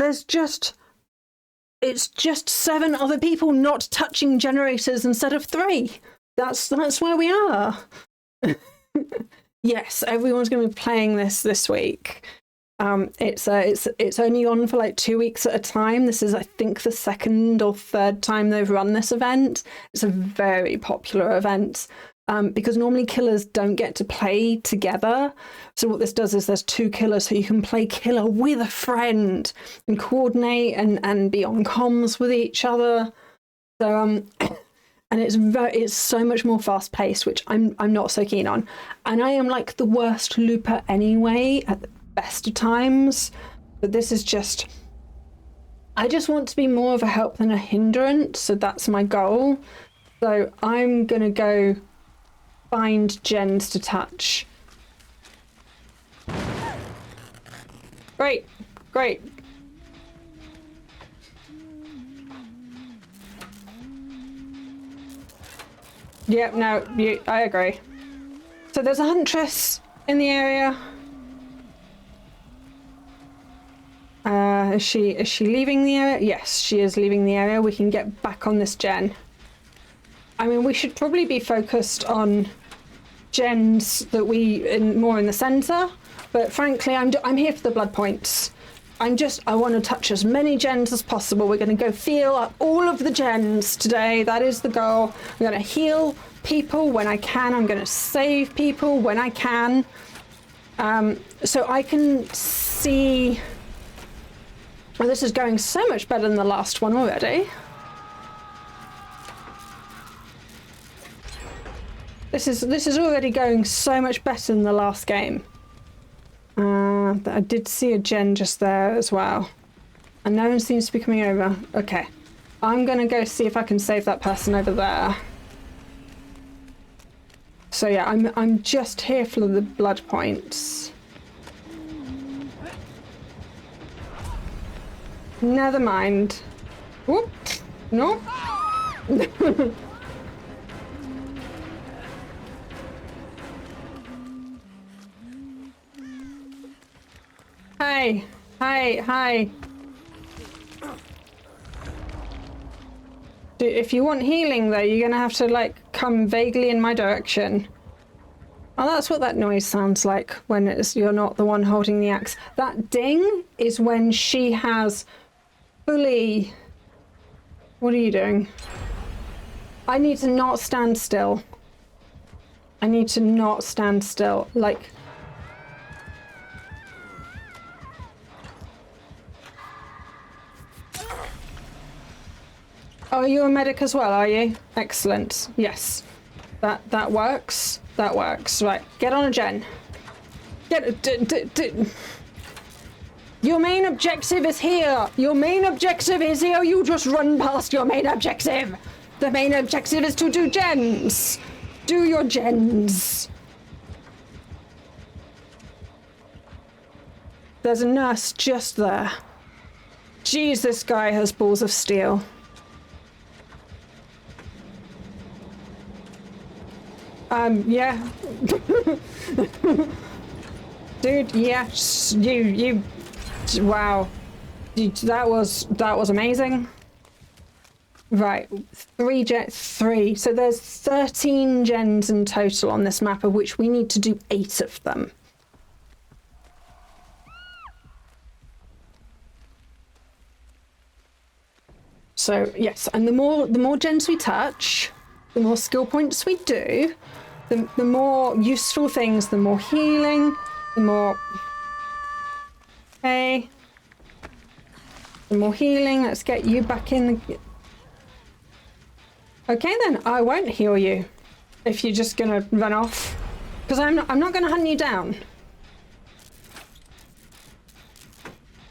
S1: 7 other people not touching generators instead of 3. That's where we are. Yes, everyone's going to be playing this week. It's only on for like 2 weeks at a time. This is, I think, the 2nd or 3rd time they've run this event. It's a very popular event because normally killers don't get to play together. So what this does is there's 2 killers, so you can play killer with a friend and coordinate and be on comms with each other. So and it's so much more fast paced, which I'm not so keen on. And I am like the worst looper anyway at the best of times, but this is just, I just want to be more of a help than a hindrance, so that's my goal. So I'm gonna go find gens to touch. Great. Yep, no, I agree. So there's a huntress in the area. Is she leaving the area? Yes, she is leaving the area. We can get back on this gen. I mean, we should probably be focused on gens that more in the center, but frankly, I'm here for the blood points. I want to touch as many gens as possible. We're going to go feel up all of the gens today. That is the goal. I'm going to heal people when I can. I'm going to save people when I can. So I can see. Well, this is going so much better than the last one already. This is already going so much better than the last game. I did see a gen just there as well. And no one seems to be coming over. Okay. I'm gonna go see if I can save that person over there. So yeah, I'm just here for the blood points. Never mind. Whoop. No. Hi. If you want healing though, you're gonna have to like come vaguely in my direction. Oh, that's what that noise sounds like when you're not the one holding the axe. That ding is when she has fully... What are you doing? I need to not stand still. I need to not stand still. Like... Oh, are you a medic as well, are you? Excellent. Yes. That works. That works. Right. Get on a gen. Your main objective is here. Your main objective is here. You just run past your main objective. The main objective is to do gens. Do your gens. There's a nurse just there. Jeez, this guy has balls of steel. Yeah. Dude, yeah, you, wow. That was amazing. Right, 3. So there's 13 gens in total on this map, of which we need to do 8 of them. So yes, and the more gens we touch, the more skill points we do, the more useful things, the more healing, the more... Okay. The more healing, let's get you back in the... Okay then, I won't heal you. if you're just gonna run off. Because I'm not gonna hunt you down.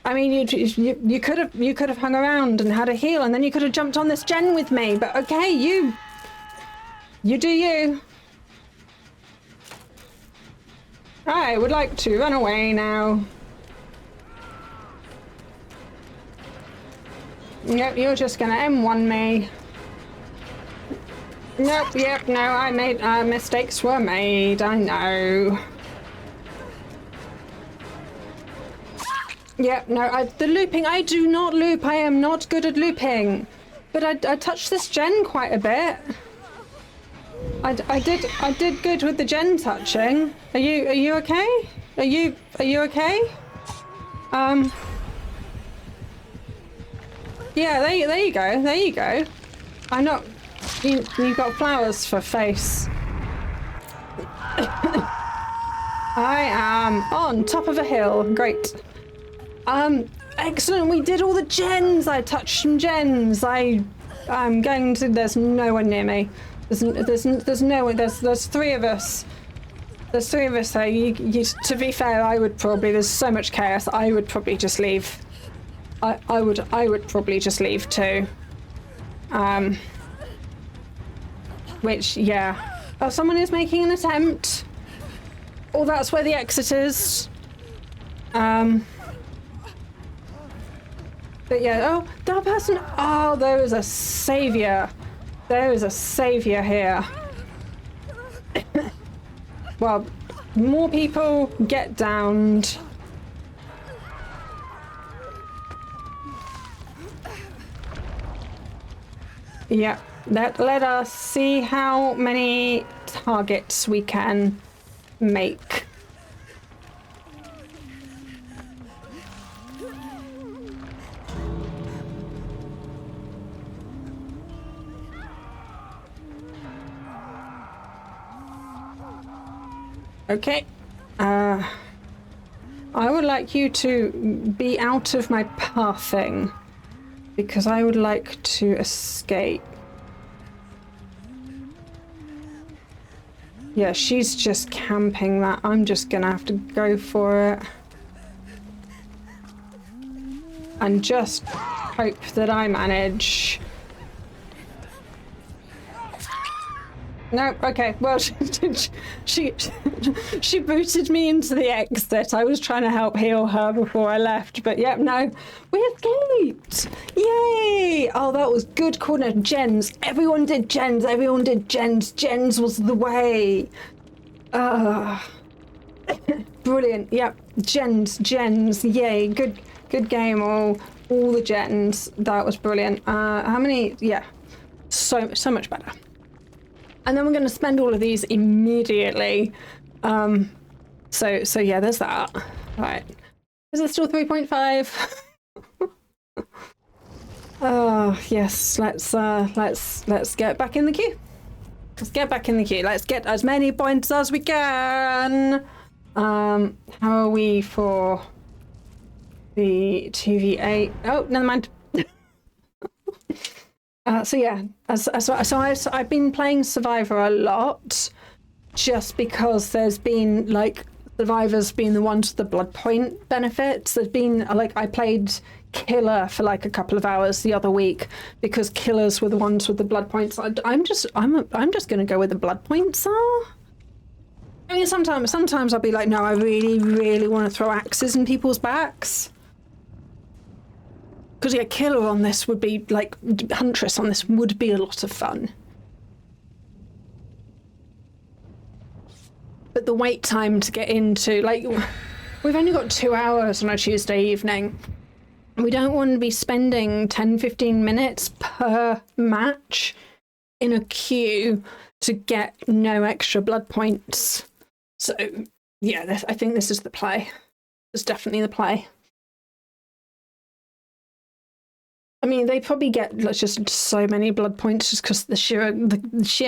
S1: I mean, you could have hung around and had a heal, and then you could have jumped on this gen with me. But okay, you do you. I would like to run away now. Yep, you're just gonna M1 me. Nope, yep, no, I made, mistakes were made, I know. Yep, no, the looping, I do not loop, I am not good at looping. But I touched this gen quite a bit. I did good with the gen touching. Are you okay? Are you okay? Yeah, there you go, there you go. I'm not, you got flowers for face. I am on top of a hill, great. Excellent, we did all the gens, I touched some gens. I'm going to, there's no one near me. There's no one, there's three of us. There's three of us here. To be fair, I would probably, there's so much chaos, I would probably just leave. I would probably just leave too. Which, yeah. Oh, someone is making an attempt. Oh, that's where the exit is. But yeah, oh, that person, oh, there is a savior. There is a savior here. Well, more people get downed. Yeah, let us see how many targets we can make. Okay, I would like you to be out of my pathing because I would like to escape. Yeah, she's just camping that. I'm just gonna have to go for it. And just hope that I manage. No, okay, well, she booted me into the exit. I was trying to help heal her before I left, but yep, no, we escaped! Yay! Oh, that was good corner. Gens. Everyone did gens. Everyone did gens. Gens was the way. Brilliant. Yep, gens. Yay! Good game. All the gens. That was brilliant. How many? Yeah, so much better. And then we're going to spend all of these immediately. So yeah, there's that. All right. Is it still 3.5? Oh yes. Let's get back in the queue. Let's get back in the queue. Let's get as many points as we can. How are we for the 2v8? Oh, never mind. So yeah, so I've been playing Survivor a lot, just because there's been like survivors being the ones with the blood point benefits. There's been like I played Killer for like a couple of hours the other week because killers were the ones with the blood points. I'm just gonna go with the blood points are. I mean, sometimes I'll be like, no, I really want to throw axes in people's backs. Because yeah, killer on this would be, like, huntress on this would be a lot of fun. But the wait time to get into, like, we've only got 2 hours on a Tuesday evening. We don't want to be spending 10-15 minutes per match in a queue to get no extra blood points. So, yeah, I think this is the play. It's definitely the play. I mean, they probably get just so many blood points just because the sheer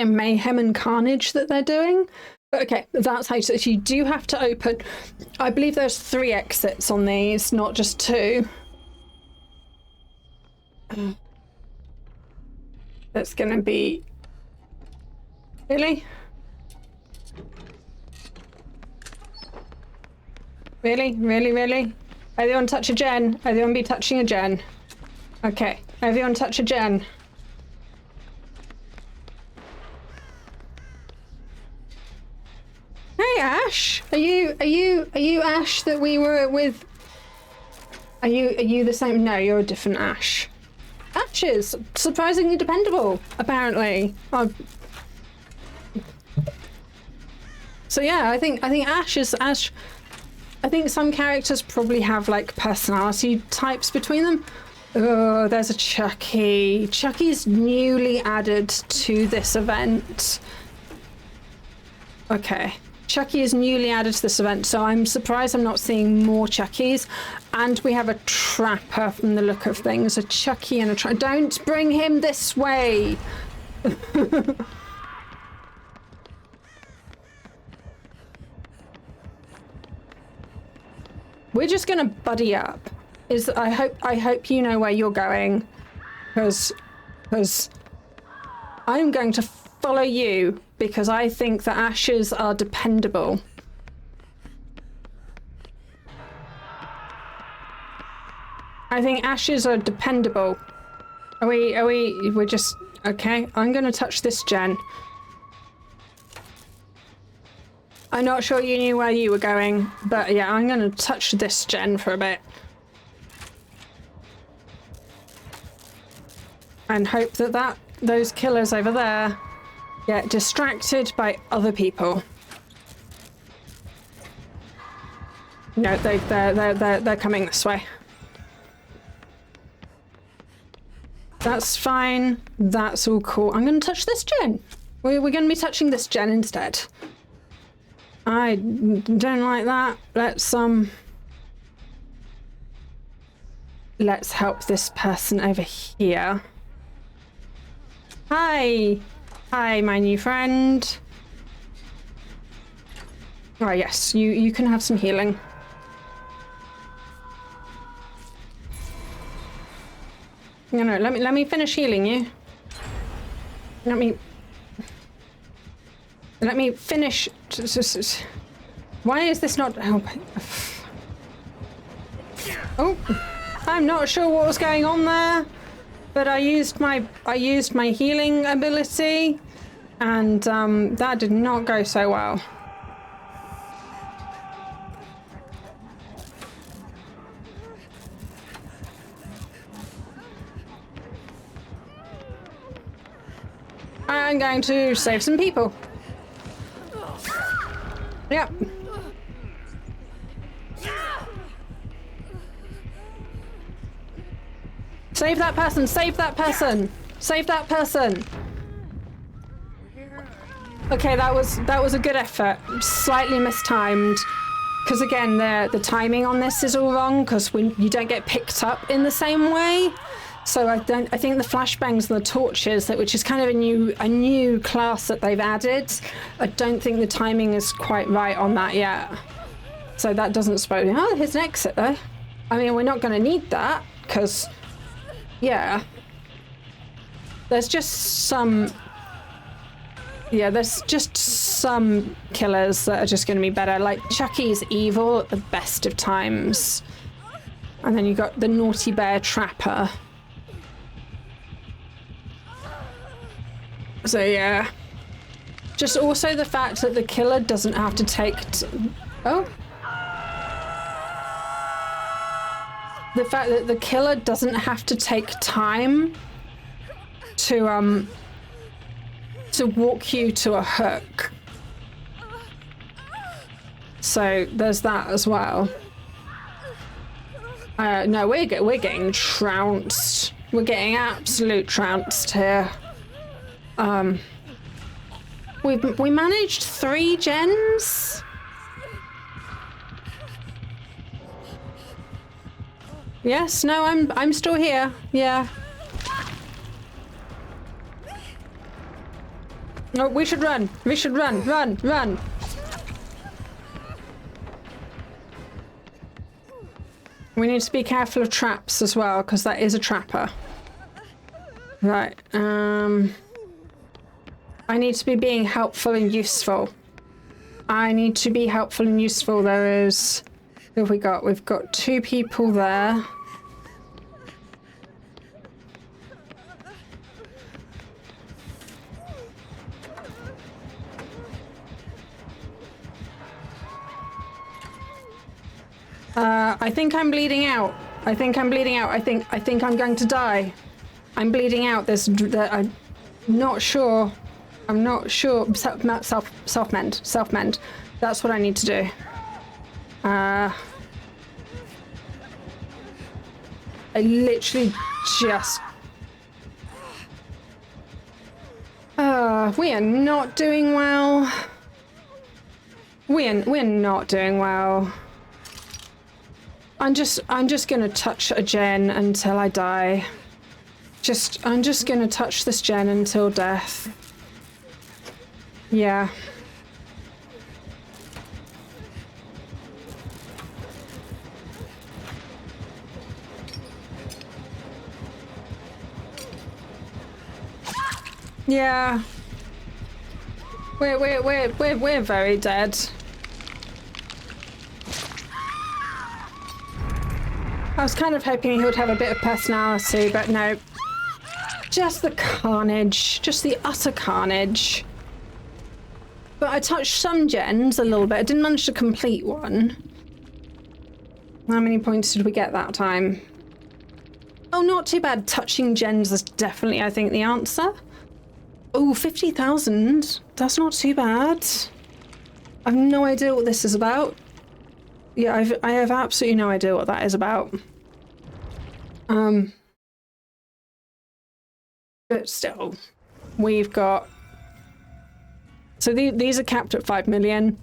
S1: mayhem and carnage that they're doing. But okay, that's how you do have to open. I believe there's 3 exits on these, not just 2. That's gonna be... Really? Really? Really, really? Everyone touch a gen. Everyone be touching a gen. Okay. Everyone touch a gen. Hey Ash! Are you Ash that we were with? Are you the same? No, you're a different Ash. Ash is surprisingly dependable, apparently. So yeah, I think Ash is Ash. I think some characters probably have like personality types between them. Oh, there's a Chucky. Chucky's newly added to this event. Okay. Chucky is newly added to this event, so I'm surprised I'm not seeing more Chuckies. And we have a trapper from the look of things. A Chucky and a trapper. Don't bring him this way! We're just gonna buddy up. I hope you know where you're going. Because I'm going to follow you. Because I think the Ashes are dependable. I think Ashes are dependable. We're just, okay, I'm gonna touch this gen. I'm not sure you knew where you were going, but yeah, I'm gonna touch this gen for a bit. And hope that those killers over there get distracted by other people. No, they're coming this way. That's fine. That's all cool. I'm gonna touch this gen. We're gonna be touching this gen instead. I don't like that. Let's help this person over here. Hi. Hi, my new friend. Oh yes, you can have some healing. No, let me finish healing you. Let me finish. Why is this not helping? Oh, I'm not sure what was going on there. But I used my healing ability, and that did not go so well. I'm going to save some people. Yep. Save that person! Save that person! Save that person! Okay, that was a good effort. Slightly mistimed, because again, the timing on this is all wrong. Because when you don't get picked up in the same way, so I think the flashbangs and the torches, which is kind of a new class that they've added. I don't think the timing is quite right on that yet. So that doesn't spoil. Oh, here's an exit though. I mean, we're not going to need that because. Yeah. There's just some killers that are just going to be better. Like Chucky's evil at the best of times. And then you got the naughty bear trapper. So yeah. Just also the fact that the killer doesn't have to take oh. The fact that the killer doesn't have to take time to walk you to a hook. So there's that as well. No, we're getting trounced. We're getting absolute trounced here. We managed 3 gens. Yes, no, I'm still here. Yeah. No, we should run. We should run. Run. We need to be careful of traps as well, because that is a trapper. Right. I need to be being helpful and useful. There is Who have we got? We've got 2 people there. I think I'm bleeding out. I think I'm bleeding out. I think I'm going to die. I'm bleeding out. I'm not sure. I'm not sure. Self-mend. Self-mend. That's what I need to do. I literally just... we are not doing well. We're not doing well. I'm just gonna touch a gen until I die. I'm just gonna touch this gen until death. Yeah. Yeah. We're very dead. I was kind of hoping he would have a bit of personality, but no. Just the carnage. Just the utter carnage. But I touched some gens a little bit. I didn't manage to complete one. How many points did we get that time? Oh, not too bad. Touching gens is definitely, I think, the answer. Oh, 50,000. That's not too bad. I've no idea what this is about. Yeah, I have absolutely no idea what that is about. But still, we've got... So these are capped at 5 million.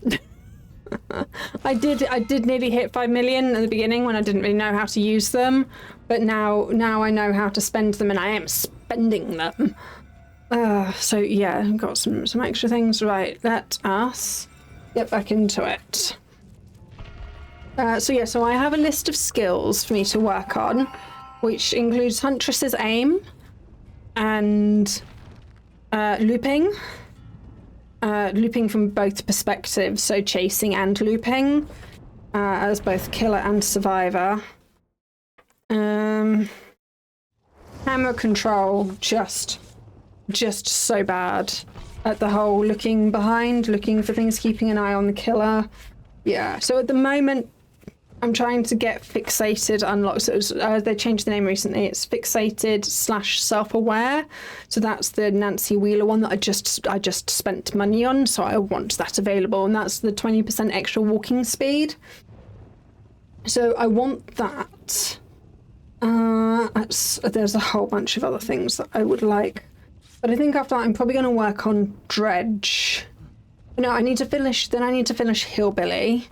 S1: I did nearly hit 5 million at the beginning when I didn't really know how to use them, but now I know how to spend them, and I am spending them. So yeah, I've got some extra things. Right, let us get back into it. So I have a list of skills for me to work on, which includes Huntress's aim and looping. Looping from both perspectives, so chasing and looping, as both killer and survivor. Camera control, just so bad at the whole looking behind, looking for things, keeping an eye on the killer. Yeah, so at the moment, I'm trying to get fixated unlocked. So they changed the name recently. It's fixated / self-aware. So that's the Nancy Wheeler one that I just spent money on. So I want that available, and that's the 20% extra walking speed. So I want that. There's a whole bunch of other things that I would like, but I think after that I'm probably going to work on Dredge. No, I need to finish Hillbilly.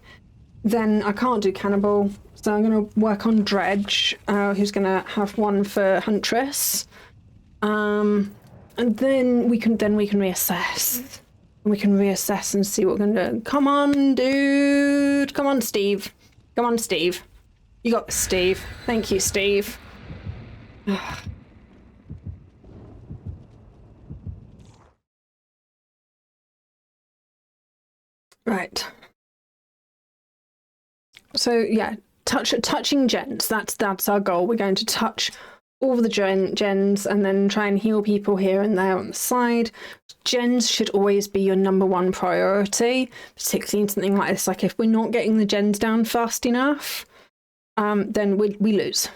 S1: Then I can't do Cannibal, so I'm going to work on Dredge, who's going to have one for Huntress. And then we can reassess. We can reassess and see what we're going to do. Come on, dude. Come on, Steve. Come on, Steve. You got this, Steve. Thank you, Steve. Right. So yeah, touching gens. That's our goal. We're going to touch all the gens and then try and heal people here and there on the side. Gens should always be your #1 priority, particularly in something like this. Like if we're not getting the gens down fast enough, then we lose.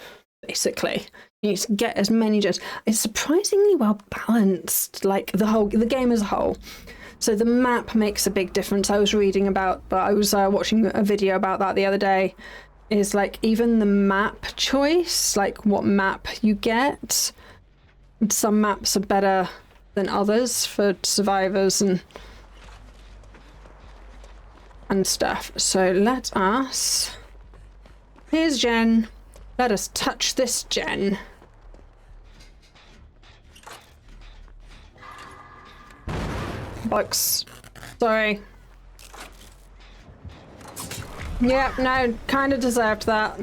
S1: Basically, you need to get as many gens. It's surprisingly well balanced. Like the game as a whole. So the map makes a big difference. I was reading about, but I was watching a video about that the other day, is like even the map choice, like what map you get. Some maps are better than others for survivors and stuff. So let us, here's Jen. Let us touch this Jen. Bollocks. Sorry. Yep, no, kind of deserved that.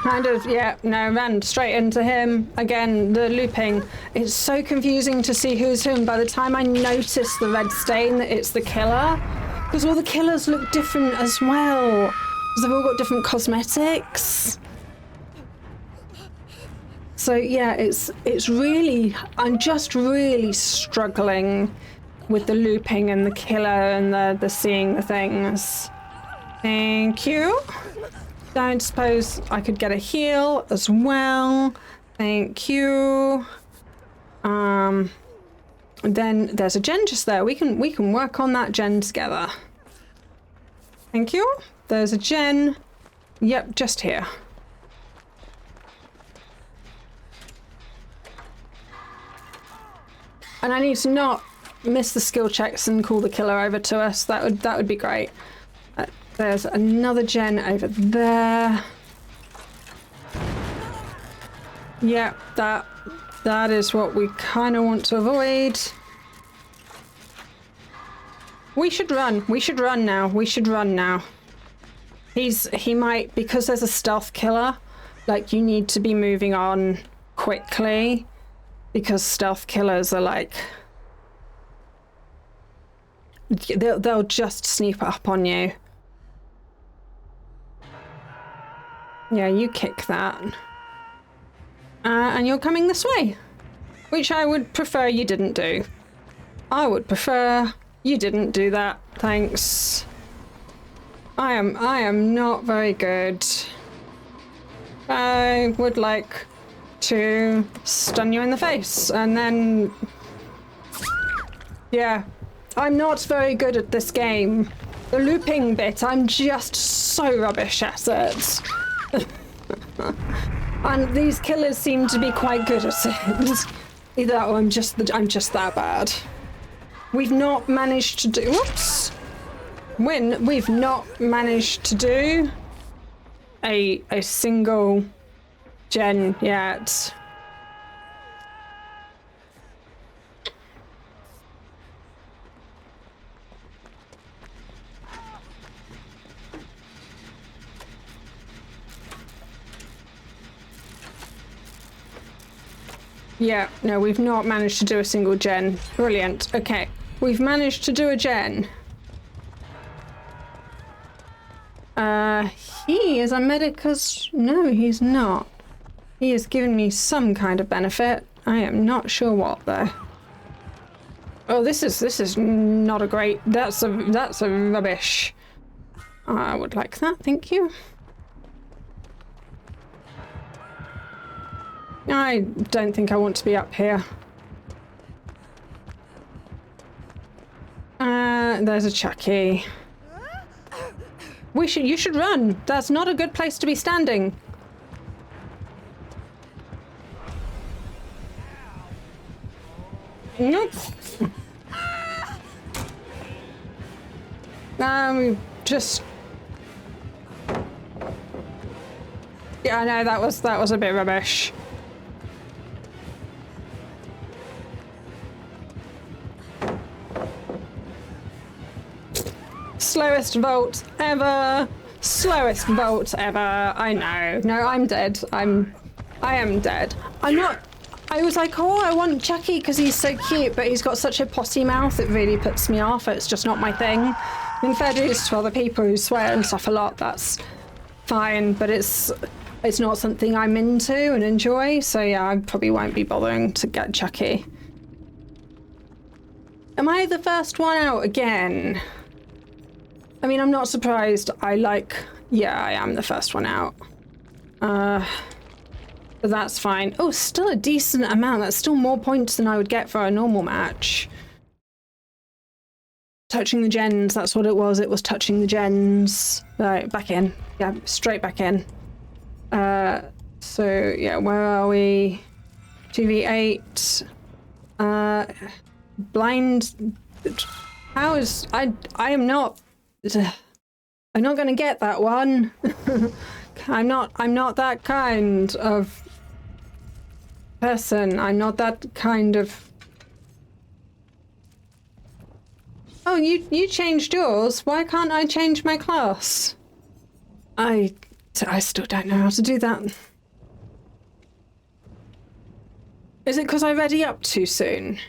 S1: Kind of, yeah, no, ran straight into him. Again, the looping. It's so confusing to see who's whom. By the time I notice the red stain that it's the killer, Because all the killers look different as well. Because they've all got different cosmetics. So yeah, it's really, I'm just really struggling with the looping and the killer and the seeing the things. Thank you. Don't suppose I could get a heal as well. Thank you. And then there's a gen just there. We can work on that gen together. Thank you. There's a gen. Yep, just here. And I need to not miss the skill checks and call the killer over to us. That would be great. There's another gen over there. Yep, that is what we kind of want to avoid. We should run. We should run now. We should run now. He might, because there's a stealth killer, like you need to be moving on quickly because stealth killers are like, they'll just sneak up on you. Yeah, you kick that. And you're coming this way, which I would prefer you didn't do. I would prefer you didn't do that. Thanks. I am not very good. I would like to stun you in the face and then... Yeah, I'm not very good at this game. The looping bit, I'm just so rubbish at it. And these killers seem to be quite good at it. Either that or I'm just that bad. We've not managed to do... Whoops! We've not managed to do a single gen yet. Yeah, no, we've not managed to do a single gen. Brilliant. Okay, we've managed to do a gen. He is a medicus. No, he's not. He has given me some kind of benefit. I am not sure what though. Oh, this is not a great. That's a rubbish. I would like that, thank you. I don't think I want to be up here. There's a Chucky. You should run. That's not a good place to be standing. Nope. Just... Yeah, I know, that was a bit rubbish. Slowest vault ever. Slowest vault ever. I know. No, I'm dead. I am dead. I'm not... I was like, oh, I want Chucky because he's so cute, but he's got such a potty mouth, it really puts me off. It's just not my thing. In fair dues to other people who swear and stuff a lot, that's fine, but it's not something I'm into and enjoy, so yeah, I probably won't be bothering to get Chucky. Am I the first one out again? I mean, I'm not surprised. Yeah, I am the first one out. But that's fine. Oh, still a decent amount. That's still more points than I would get for a normal match. Touching the gens, that's what it was. It was touching the gens. Right, back in. Yeah, straight back in. So, yeah, where are we? 2v8. Blind... How is... I am not... I'm not gonna get that one. I'm not that kind of person. I'm not that kind of... Oh, you changed yours. Why can't I change my class? I still don't know how to do that. Is it because I ready up too soon?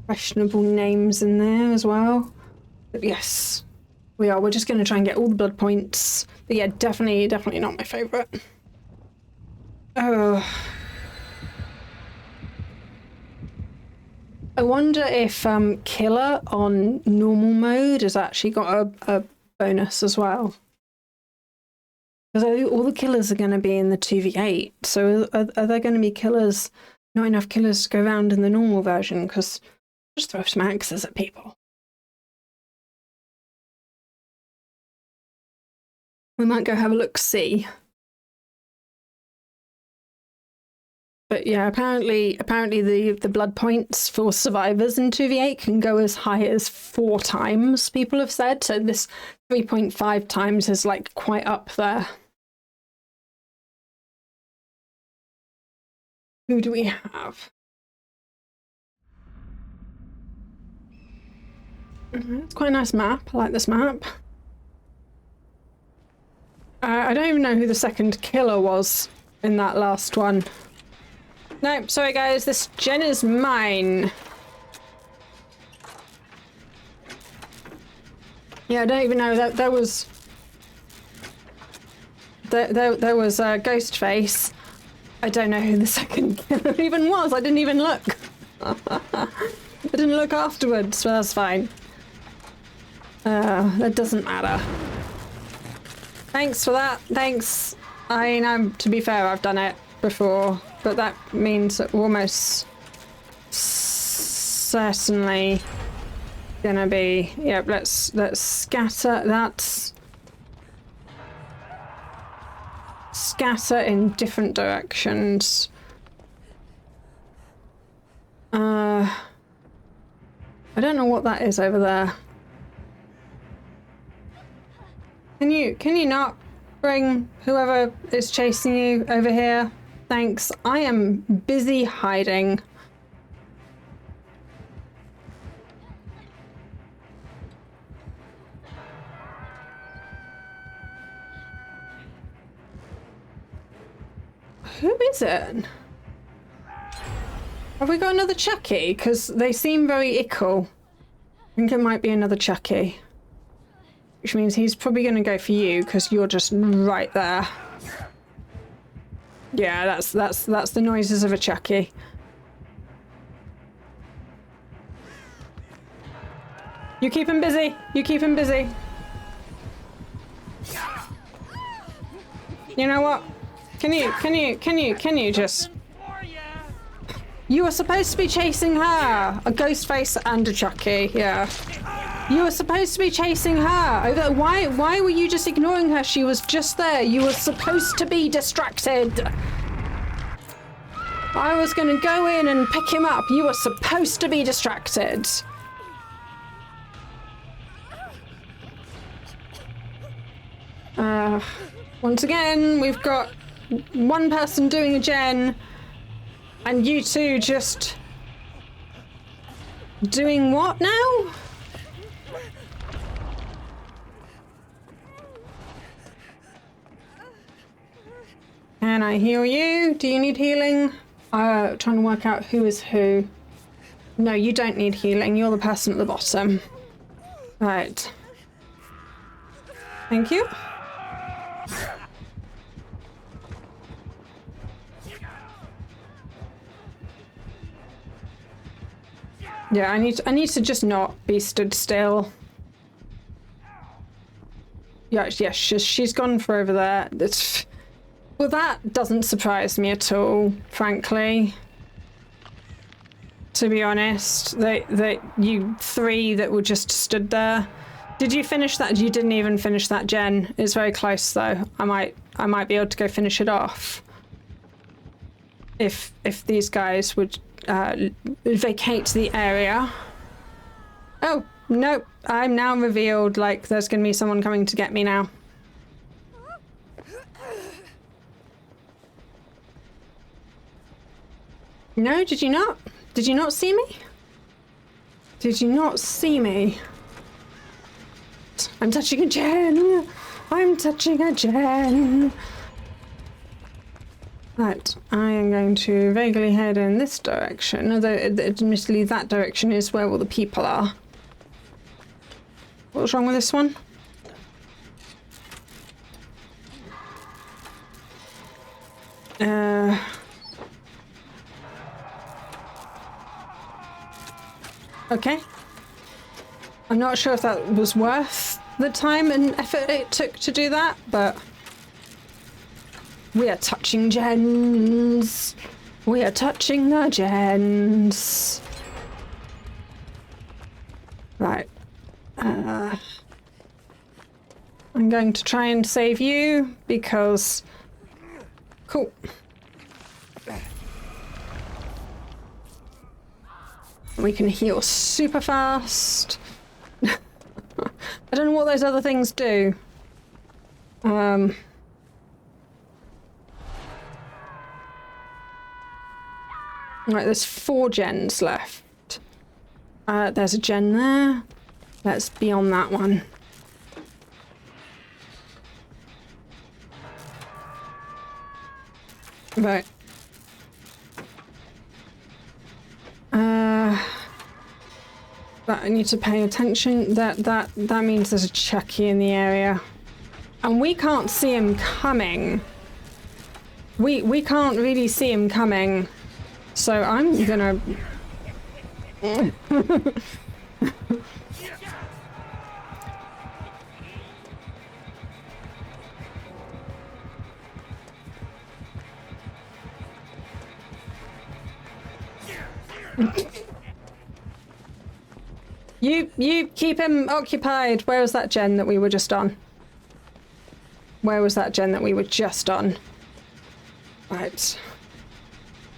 S1: Questionable names in there as well. But yes, we are. We're just going to try and get all the blood points. But yeah, definitely not my favourite. Oh. I wonder if Killer on normal mode has actually got a bonus as well. Because all the killers are going to be in the 2v8. So are there going to be killers, not enough killers to go around in the normal version? Because just throw some axes at people. We might go have a look-see. But yeah, apparently the blood points for survivors in 2v8 can go as high as 4 times, people have said. So this 3.5 times is like quite up there. Who do we have? It's quite a nice map. I like this map. I don't even know who the second killer was in that last one. No, sorry guys, this gen is mine. Yeah, I don't even know that there was Ghostface. I don't know who the second killer even was. I didn't even look. I didn't look afterwards, so that's fine. That doesn't matter. Thanks for that. Thanks. I mean, to be fair, I've done it before, but that means that we're almost certainly gonna be. Yep. Let's scatter. That's scatter in different directions. I don't know what that is over there. Can you not bring whoever is chasing you over here? Thanks. I am busy hiding. Who is it? Have we got another Chucky? Because they seem very ickle. I think it might be another Chucky. Which means he's probably going to go for you because you're just right there. Yeah, that's the noises of a Chucky. You keep him busy. You keep him busy. You know what? Can you just... You were supposed to be chasing her! A Ghostface and a Chucky, yeah. You were supposed to be chasing her! Why were you just ignoring her? She was just there. You were supposed to be distracted. I was gonna go in and pick him up. You were supposed to be distracted. Once again, we've got one person doing a gen, and you two just doing what now? Can I heal you? Do you need healing? Trying to work out who is who. No, you don't need healing. You're the person at the bottom. Right. Thank you. Yeah, I need to just not be stood still. Yeah, she's gone for over there. Well, that doesn't surprise me at all, frankly. To be honest, you three that were just stood there. Did you finish that? You didn't even finish that gen. It's very close though. I might be able to go finish it off. If these guys would vacate the area. Oh, nope. I'm now revealed like there's gonna be someone coming to get me now. No, did you not? Did you not see me? Did you not see me? I'm touching a gen. I'm touching a gen. Right, I am going to vaguely head in this direction, although admittedly that direction is where all the people are. What's wrong with this one? Okay. I'm not sure if that was worth the time and effort it took to do that, but we are touching gens. We are touching the gens. Right. I'm going to try and save you because... Cool. We can heal super fast. I don't know what those other things do. Right, there's 4 gens left. There's a gen there. Let's be on that one. Right. But I need to pay attention. That means there's a Chucky in the area. And we can't see him coming. We can't really see him coming. So I'm gonna... You keep him occupied. Where was that gen that we were just on? Where was that gen that we were just on? Right.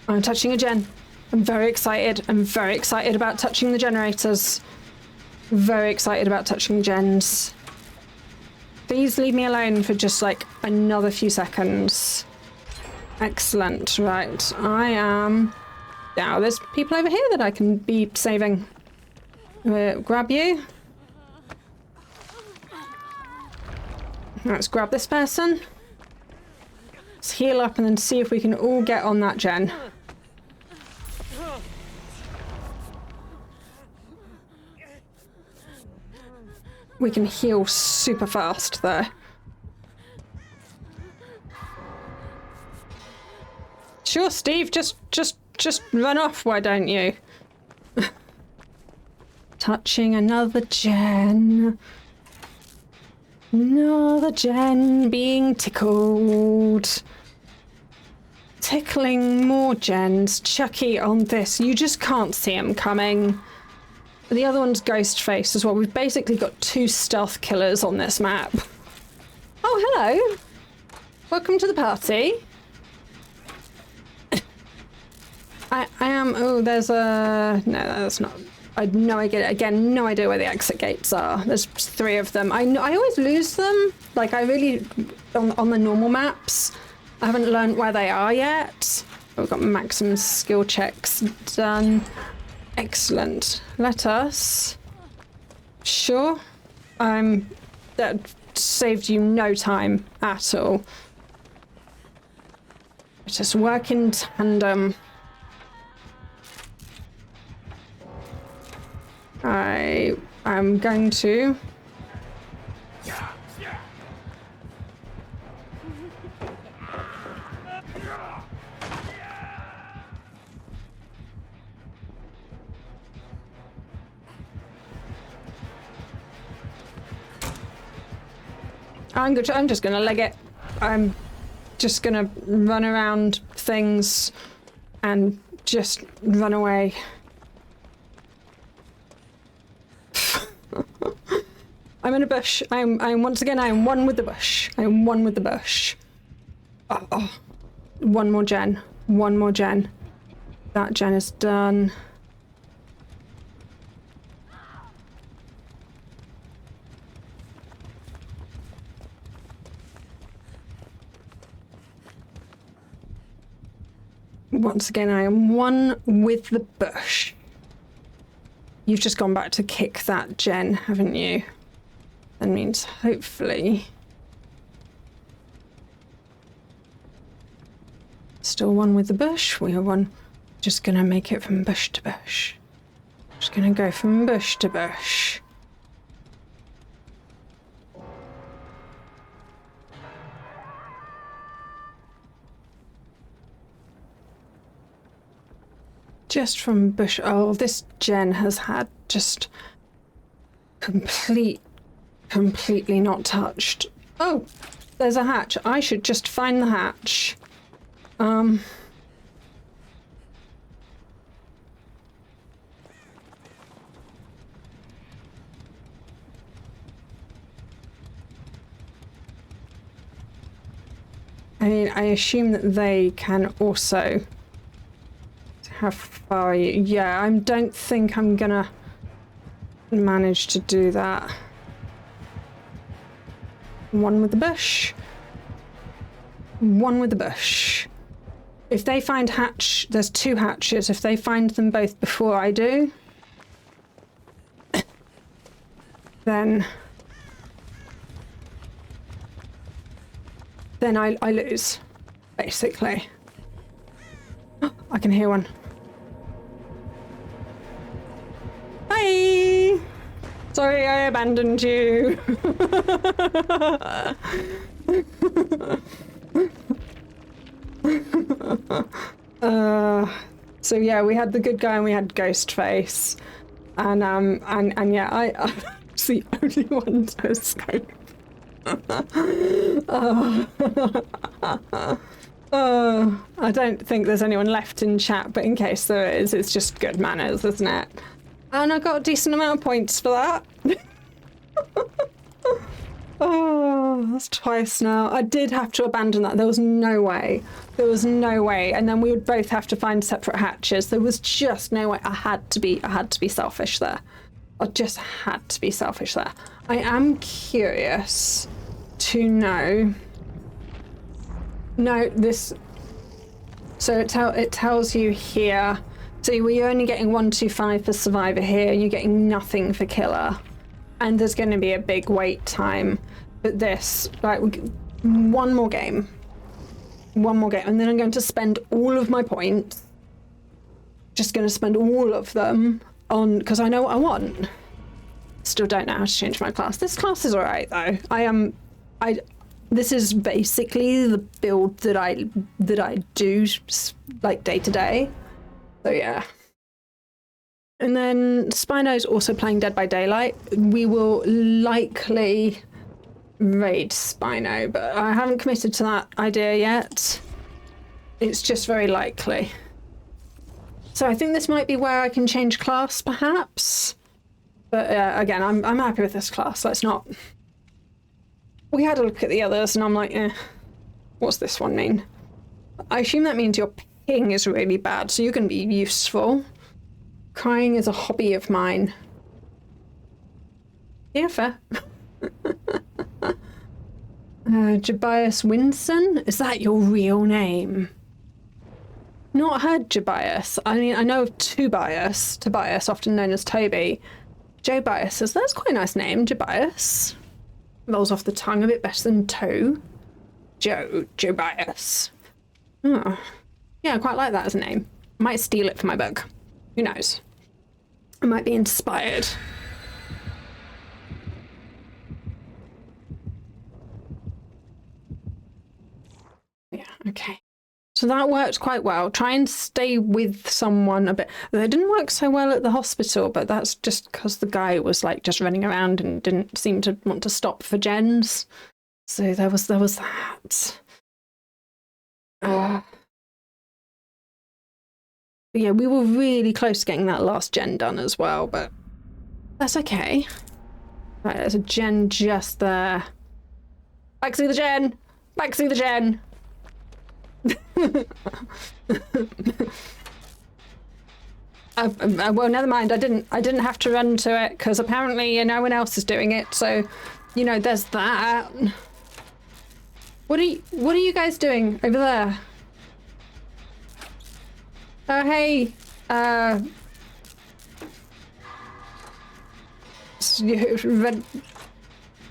S1: I'm touching a gen. I'm very excited. I'm very excited about touching the generators. Very excited about touching gens. Please leave me alone for just like another few seconds. Excellent. Right. I am... Now there's people over here that I can be saving. Grab you. Let's grab this person. Let's heal up and then see if we can all get on that gen. We can heal super fast there. Sure, Steve, just run off, why don't you? Touching another gen. Another gen being tickled. Tickling more gens. Chucky on this. You just can't see him coming. The other one's Ghostface as well. We've basically got 2 stealth killers on this map. Oh, hello. Welcome to the party. I am... Oh, there's a... No, that's not... I had no idea, again, no idea where the exit gates are. There's 3 of them. I always lose them. Like, I really, on the normal maps, I haven't learned where they are yet. We've got maximum skill checks done. Excellent. Let us... Sure. That saved you no time at all. Just work in tandem. I'm going to... I'm just gonna leg it. I'm just gonna run around things and just run away. I'm in a bush. I'm once again, I am one with the bush. I am one with the bush. Oh. One more gen. One more gen. That gen is done. Once again, I am one with the bush. You've just gone back to kick that gen, haven't you? That means hopefully... Still one with the bush. We are one. Just gonna make it from bush to bush. Just gonna go from bush to bush. Just from bush. Oh, this gen has had just completely not touched. Oh, there's a hatch. I should just find the hatch. I mean, I assume that they can also. How far are you? Yeah, I don't think I'm gonna manage to do that. One with the bush. One with the bush. If they find hatch, there's 2 hatches. If they find them both before I do, then I lose, basically. I can hear one. Hi! Sorry I abandoned you. So yeah, we had the good guy and we had Ghostface. And yeah, I was the only one to escape. I don't think there's anyone left in chat, but in case there is, it's just good manners, isn't it? And I got a decent amount of points for that. Oh, that's twice now. I did have to abandon that. There was no way. There was no way. And then we would both have to find separate hatches. There was just no way. I had to be selfish there. I just had to be selfish there. I am curious to know. No, this. So it tells you here. So we're only getting 125 for Survivor here, and you're getting nothing for Killer. And there's going to be a big wait time. But this, like, one more game, and then I'm going to spend all of my points. Just going to spend all of them on, because I know what I want. Still don't know how to change my class. This class is alright though. This is basically the build that I do like day to day. So yeah. And then Spino's also playing Dead by Daylight. We will likely raid Spino, but I haven't committed to that idea yet. It's just very likely. So I think this might be where I can change class, perhaps. But again, I'm happy with this class. Let's not. We had a look at the others, and I'm like, what's this one mean? I assume that means your ping is really bad, so you can be useful. Crying is a hobby of mine. Yeah, fair. Jabias Winson? Is that your real name? Not heard Jabias. I mean, I know of Tobias, often known as Toby. Jobias says, that's quite a nice name, Jabias. Rolls off the tongue a bit better than Toe. Jobias. Oh. Yeah, I quite like that as a name. I might steal it for my book. Who knows? I might be inspired. Yeah, okay. So that worked quite well. Try and stay with someone a bit. It didn't work so well at the hospital, but that's just because the guy was like just running around and didn't seem to want to stop for gens. So there was that. Yeah, we were really close to getting that last gen done as well, but that's okay. Right, there's a gen just there. Back to the gen! Back to the gen! Well, never mind. I didn't have to run to it because apparently no one else is doing it. So, you know, there's that. What are you guys doing over there? Oh, hey.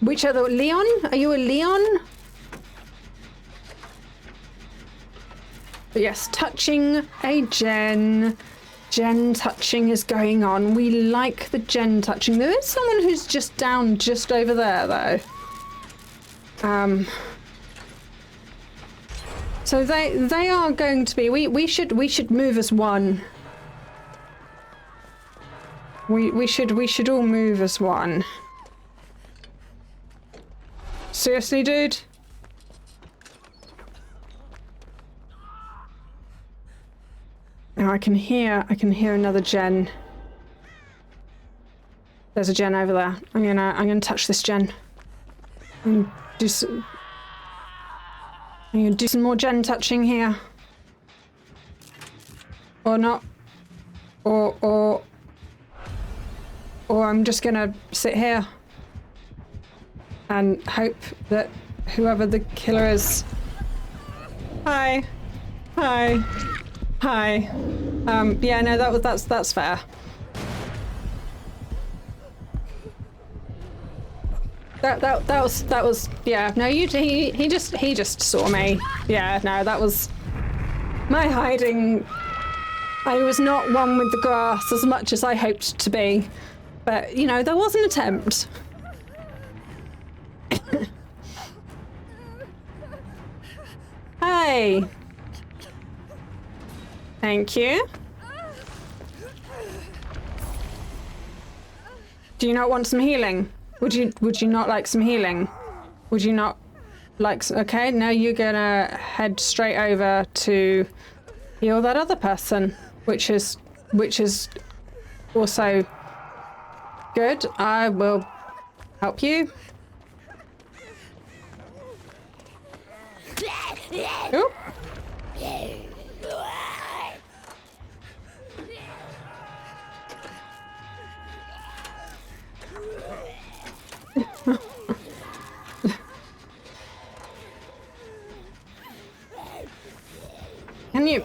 S1: Which other Leon? Are you a Leon? But yes, touching a gen. Gen touching is going on. We like the gen touching. There is someone who's just down just over there, though. So they are going to be. We should move as one. We should all move as one. Seriously, dude? Oh, I can hear another gen. There's a gen over there. I'm gonna touch this gen. And I'm gonna do some more gen touching here. Or not. Or I'm just gonna sit here and hope that whoever the killer is. Hi. Hi. Hi. Yeah, no, that's fair. That was yeah, no, he just saw me. Yeah, no, that was my hiding. I was not one with the grass as much as I hoped to be. But, you know, there was an attempt. Hey. Thank you. Do you not want some healing? Would you not like some healing? Would you not like some, okay, now you're gonna head straight over to heal that other person, which is also good. I will help you. Ooh. Can you?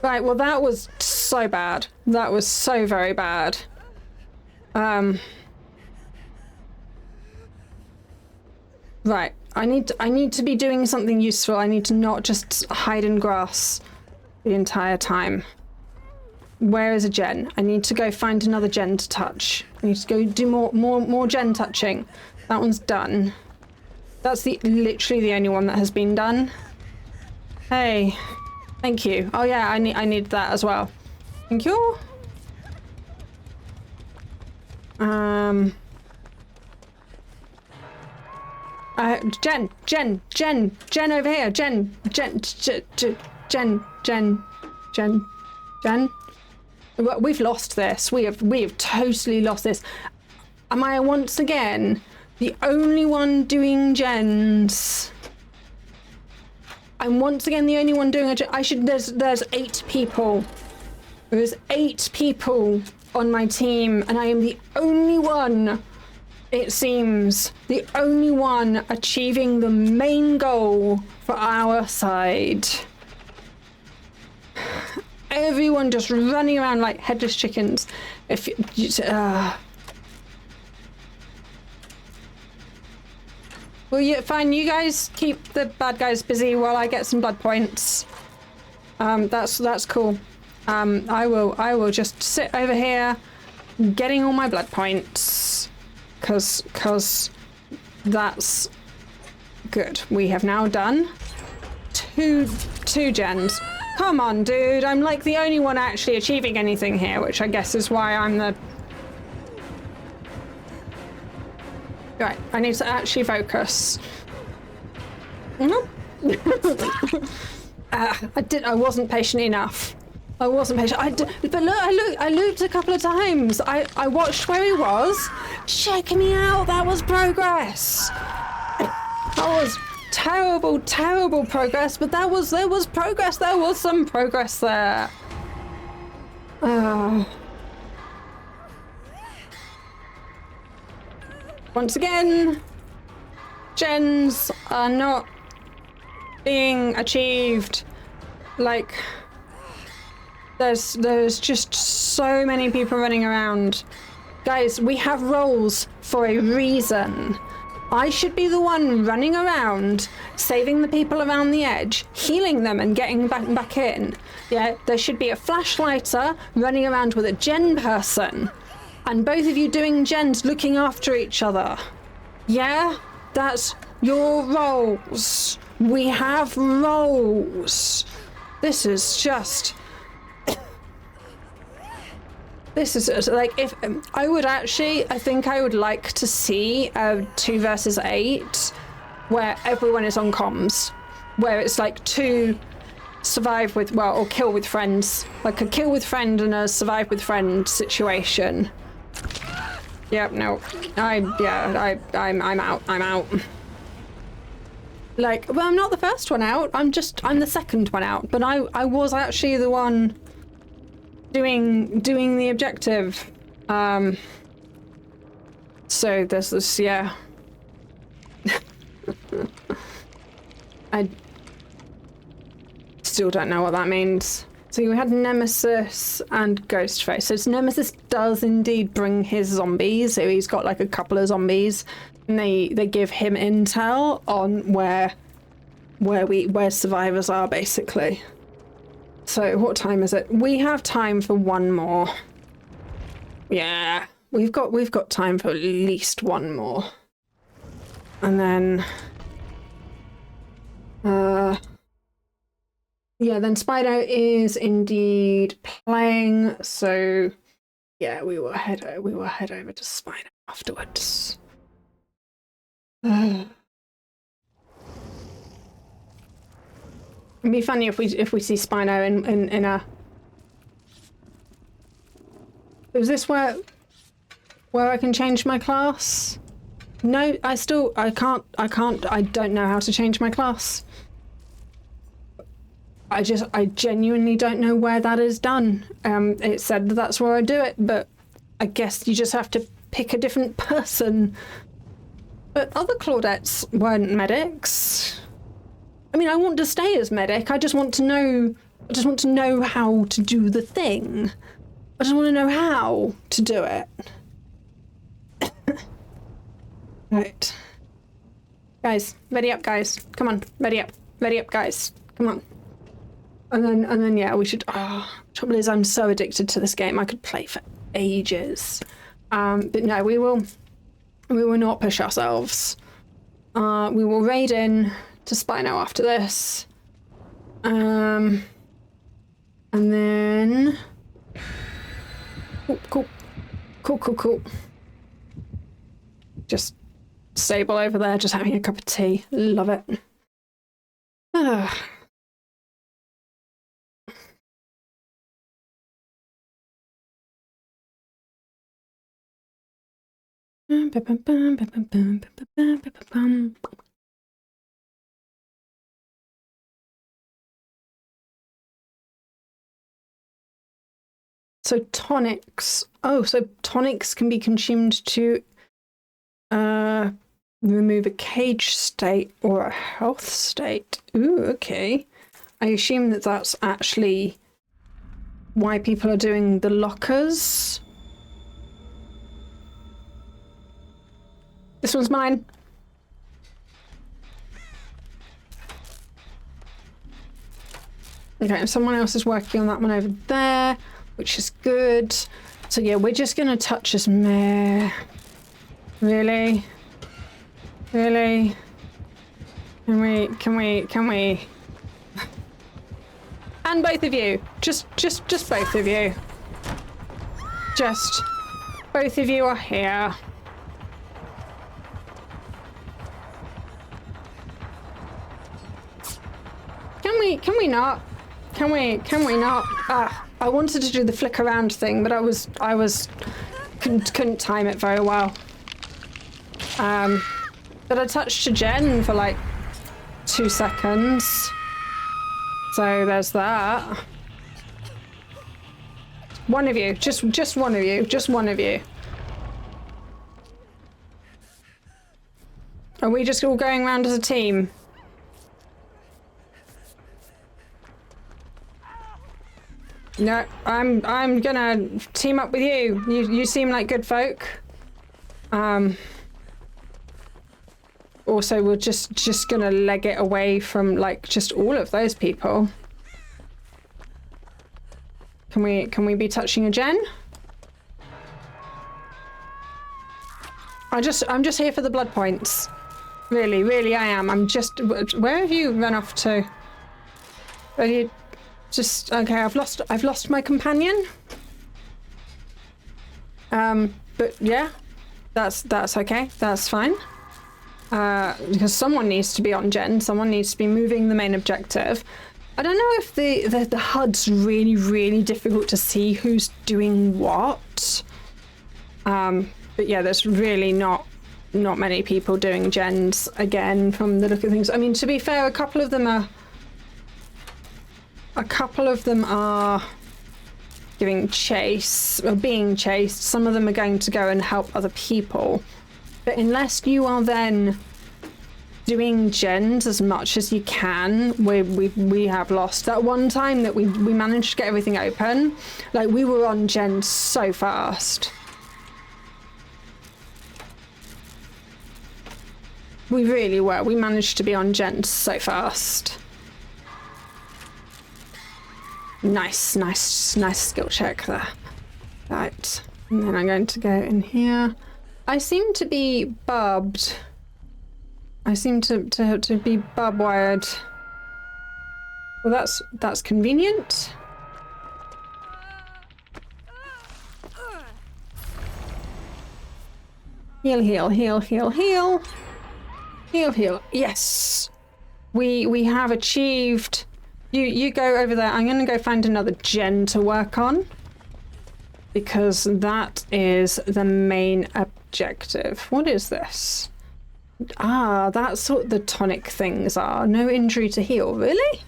S1: Right, well that was so bad. That was so very bad. Right, I need to be doing something useful. I need to not just hide in grass the entire time. Where is a gen? I need to go find another gen to touch. I need to go do more gen touching. That one's done. That's literally the only one that has been done. Hey, thank you. Oh yeah, I need that as well. Thank you. Jen over here. Jen. We've lost this. We have totally lost this. Am I once again the only one doing gens? I'm once again the only one doing a gen. There's 8 people. There's 8 people on my team, and I am the only one, it seems, the only one achieving the main goal for our side. Everyone just running around like headless chickens. If well, yeah, fine. You guys keep the bad guys busy while I get some blood points. That's cool. I will just sit over here, getting all my blood points, cause that's good. We have now done two gens. Come on, dude. I'm like the only one actually achieving anything here, which I guess is why I'm the... Right, I need to actually focus. I wasn't patient enough. I wasn't patient. But look, I looked a couple of times. I watched where he was. Check me out. That was progress. That was terrible progress, but there was progress. There was some progress there. Once again, gens are not being achieved. Like, there's just so many people running around. Guys, we have roles for a reason. I should be the one running around, saving the people around the edge, healing them and getting back in. Yeah, there should be a flashlighter running around with a gen person. And both of you doing gens looking after each other. Yeah, that's your roles. We have roles. This is just... This is like, if I would actually, I think I would like to see a 2 versus 8 where everyone is on comms, where it's like 2 survive with, well, or kill with friends, like a kill with friend and a survive with friend situation. Yep, no, I'm out. Like, well, I'm not the first one out. I'm the second one out, but I was actually the one doing the objective. So there's this, yeah. I still don't know what that means. So we had Nemesis and Ghostface. So Nemesis does indeed bring his zombies. So he's got like a couple of zombies, and they give him intel on where survivors are, basically. So what time is it? We have time for one more. Yeah, we've got time for at least one more. And then yeah, then Spido is indeed playing, so yeah, we will head over to Spido afterwards. It'd be funny if we see Spino in a... Is this where I can change my class? No, I don't know how to change my class. I genuinely don't know where that is done. It said that that's where I do it, but I guess you just have to pick a different person. But other Claudettes weren't medics. I mean, I want to stay as medic. I just want to know how to do the thing. I just want to know how to do it. Right. Guys, ready up, guys. Come on, ready up, guys. Come on. And then yeah, we should. Trouble is, I'm so addicted to this game. I could play for ages. But no, we will not push ourselves. We will raid in to Spino after this. And then cool. Just stable over there, just having a cup of tea. Love it. So tonics. Oh, so tonics can be consumed to remove a cage state or a health state. Ooh, okay. I assume that that's actually why people are doing the lockers. This one's mine. Okay, someone else is working on that one over there, which is good. So yeah, we're just gonna touch as meh. Really? Really? Can we? And both of you. Just both of you. Just both of you are here. Can we not? Can we not? I wanted to do the flick around thing, but I couldn't time it very well. But I touched a gen for like 2 seconds. So there's that. One of you, just one of you, just one of you. Are we just all going around as a team? No, I'm gonna team up with you. You seem like good folk. also we're just gonna leg it away from like just all of those people. Can we be touching a gen? I'm just here for the blood points. Really I am. I'm just, where have you run off to? Are you just, okay, I've lost my companion. But yeah, that's okay, that's fine. Because someone needs to be on gen, someone needs to be moving the main objective. I don't know if the HUD's really difficult to see who's doing what. But yeah, there's really not many people doing gens again from the look of things. I mean, to be fair, a couple of them are giving chase or being chased. Some of them are going to go and help other people. But unless you are then doing gens as much as you can, we have lost. That one time that we managed to get everything open, like we were on gens so fast. We really were. We managed to be on gens so fast. Nice skill check there. Right, and then I'm going to go in here. I seem to be barbed. I seem to be barb wired. Well, that's convenient. Heal. Yes, we have achieved. You go over there. I'm gonna go find another gen to work on, because that is the main objective. What is this? Ah, that's what the tonic things are. No injury to heal, really?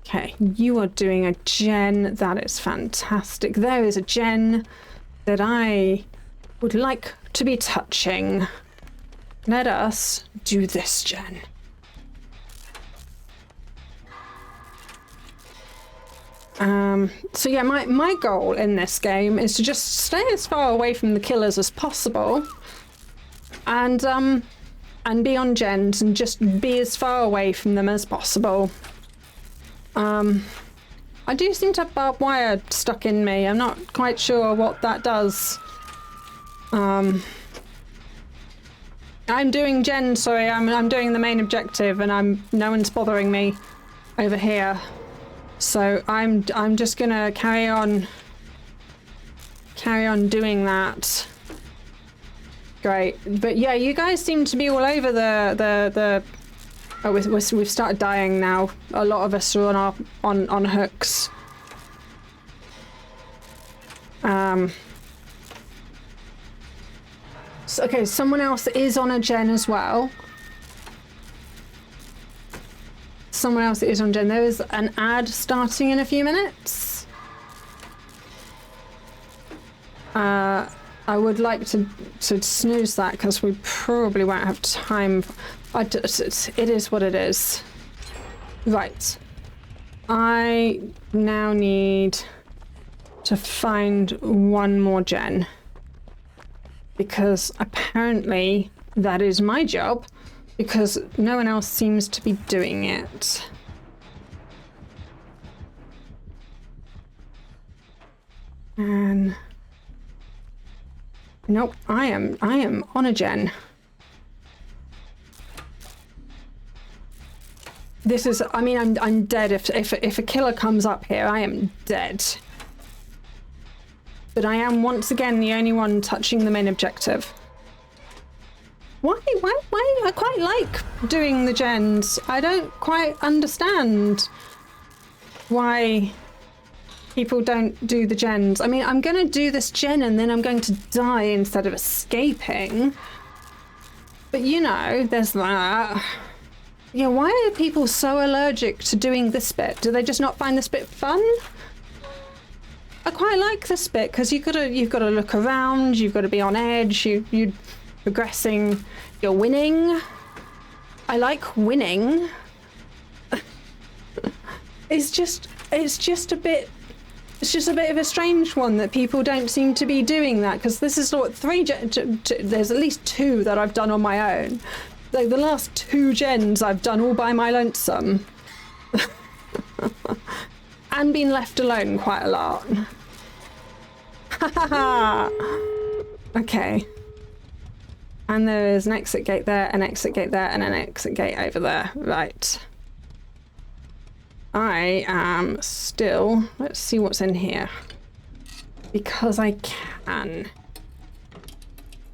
S1: Okay, you are doing a gen. That is fantastic. There is a gen that I would like to be touching. Let us do this gen. So yeah, my goal in this game is to just stay as far away from the killers as possible, and be on gens and just be as far away from them as possible. I do seem to have barbed wire stuck in me. I'm not quite sure what that does. I'm doing gens, sorry, I'm doing the main objective, and no one's bothering me over here. So I'm just gonna carry on doing that. Great. But yeah, you guys seem to be all over the oh, we've started dying now. A lot of us are on hooks. So, okay, someone else is on a gen as well. Someone else is on gen. There is an ad starting in a few minutes. I would like to snooze that because we probably won't have time. It is what it is. Right. I now need to find one more gen, because apparently that is my job, because no one else seems to be doing it. And nope, I am on a gen. This is, I mean, I'm dead. If a killer comes up here, I am dead. But I am once again the only one touching the main objective. Why? I quite like doing the gens. I don't quite understand why people don't do the gens. I mean, I'm going to do this gen and then I'm going to die instead of escaping. But you know, there's that. Yeah, why are people so allergic to doing this bit? Do they just not find this bit fun? I quite like this bit because you've got to look around, you've got to be on edge, you're progressing, you're winning. I like winning. It's just a bit of a strange one that people don't seem to be doing that, because this is what there's at least 2 that I've done on my own. like the last 2 gens I've done all by my lonesome. And been left alone quite a lot. Ha ha ha! Okay. And there is an exit gate there, an exit gate there, and an exit gate over there. Right. I am still... Let's see what's in here. Because I can.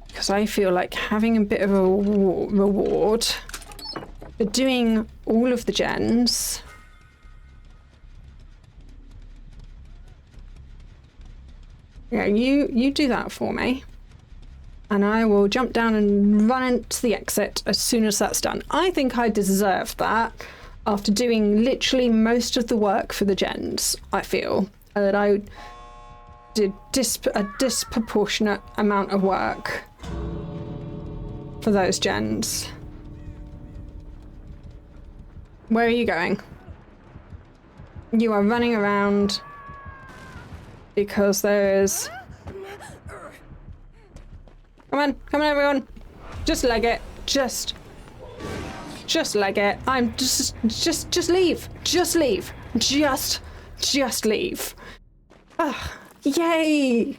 S1: Because I feel like having a bit of a reward for doing all of the gens. Yeah, you do that for me. And I will jump down and run into the exit as soon as that's done. I think I deserve that after doing literally most of the work for the gens. I feel that I did a disproportionate amount of work for those gens. Where are you going? You are running around because there is... Come on everyone. Just leg it. Just leg it. I'm just leave. Just leave. Just leave. Ugh. Yay.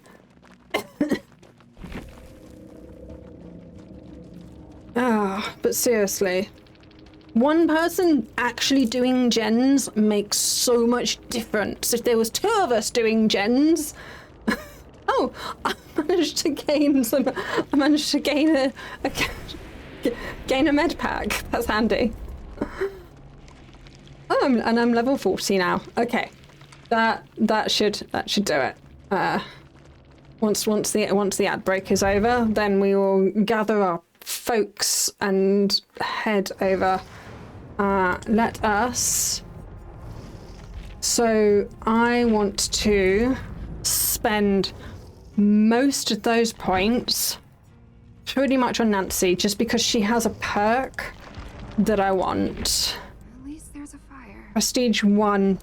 S1: But seriously, one person actually doing gens makes so much difference. If there was 2 of us doing gens, oh, I managed to gain gain a med pack. That's handy. Oh, and I'm level 40 now. Okay, that should do it. Once the ad break is over, then we will gather our folks and head over. Let us. So I want to spend most of those points pretty much on Nancy, just because she has a perk that I want.
S2: At least there's a fire.
S1: Prestige 1.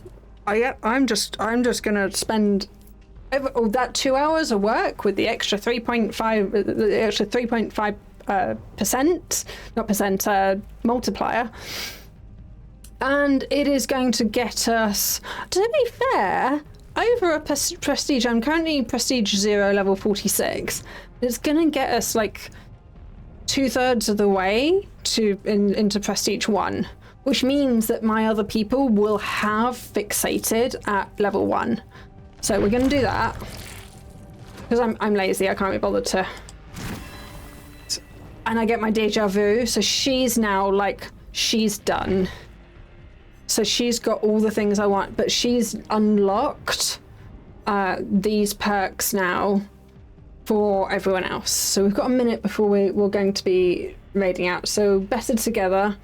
S1: Oh yeah, I'm just gonna spend that 2 hours of work with the extra 3.5 percent, not percent, multiplier, and it is going to get us, to be fair, over a prestige. I'm currently prestige 0, level 46. It's gonna get us like 2/3 of the way into prestige 1, which means that my other people will have fixated at level 1. So we're gonna do that because I'm lazy. I can't be bothered to. And I get my deja vu. So she's now like, she's done. So she's got all the things I want, but she's unlocked these perks now for everyone else. So we've got a minute before we're going to be raiding out. So better together.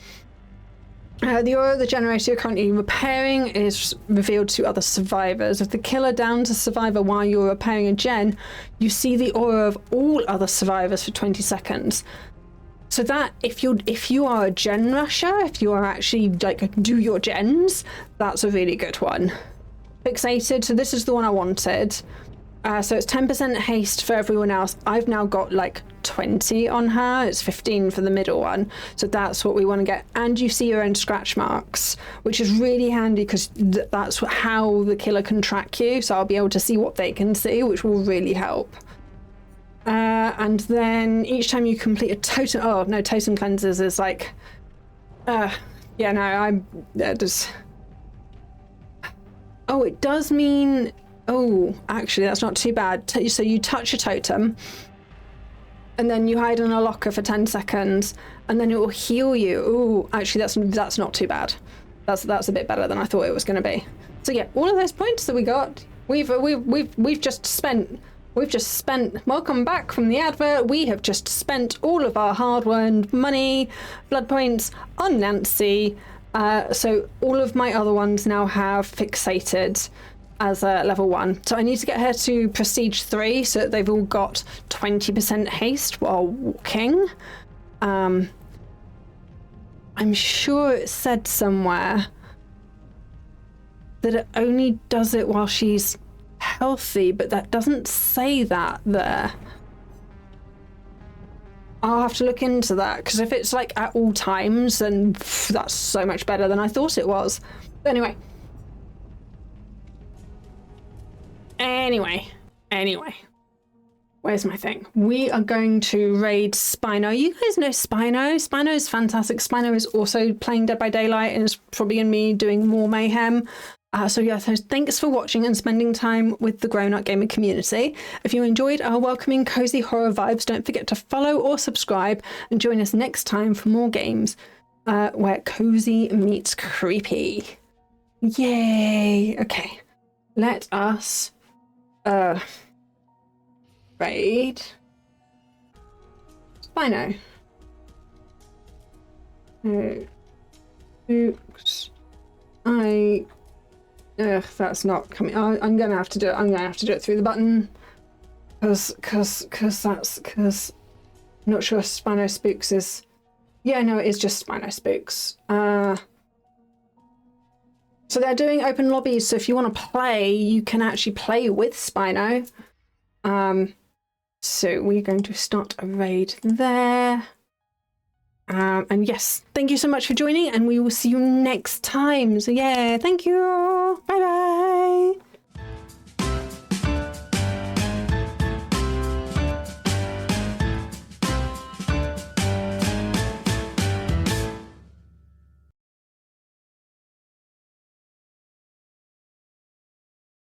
S1: The aura of the generator you're currently repairing is revealed to other survivors. If the killer downs a survivor while you're repairing a gen, you see the aura of all other survivors for 20 seconds. So that if you are a gen rusher, if you are actually like do your gens, that's a really good one. Fixated, so this is the one I wanted. So it's 10% haste for everyone else. I've now got like 20 on her. It's 15 for the middle one. So that's what we want to get. And you see your own scratch marks, which is really handy because that's how the killer can track you. So I'll be able to see what they can see, which will really help. And then each time you complete a totem... Oh, no, totem cleanses is like... yeah, no, I'm... just... Oh, it does mean... Oh, actually, that's not too bad. So you touch a totem, and then you hide in a locker for 10 seconds, and then it will heal you. Oh, actually, that's not too bad. That's a bit better than I thought it was going to be. So yeah, all of those points that we got, we've just spent. Welcome back from the advert. We have just spent all of our hard-earned money, blood points on Nancy. So all of my other ones now have fixated as a level 1. So I need to get her to prestige 3 so that they've all got 20% haste while walking. I'm sure it said somewhere that it only does it while she's healthy, but that doesn't say that there. I'll have to look into that, because if it's like at all times, then that's so much better than I thought it was. But anyway, where's my thing? We are going to raid Spino. You guys know Spino. Spino is fantastic. Spino is also playing Dead by Daylight and is probably going to be doing more mayhem. So thanks for watching and spending time with the grown-up gaming community. If you enjoyed our welcoming cozy horror vibes, don't forget to follow or subscribe and join us next time for more games where cozy meets creepy. Yay! Okay, let us raid Spino. Oops. That's not coming. I'm gonna have to do it. I'm gonna have to do it through the button, because I'm not sure Spino Spooks is. Yeah, no, it is just Spino Spooks. So they're doing open lobbies. So if you want to play, you can actually play with Spino. So we're going to start a raid there. And yes, thank you so much for joining, and we will see you next time. So yeah, thank you.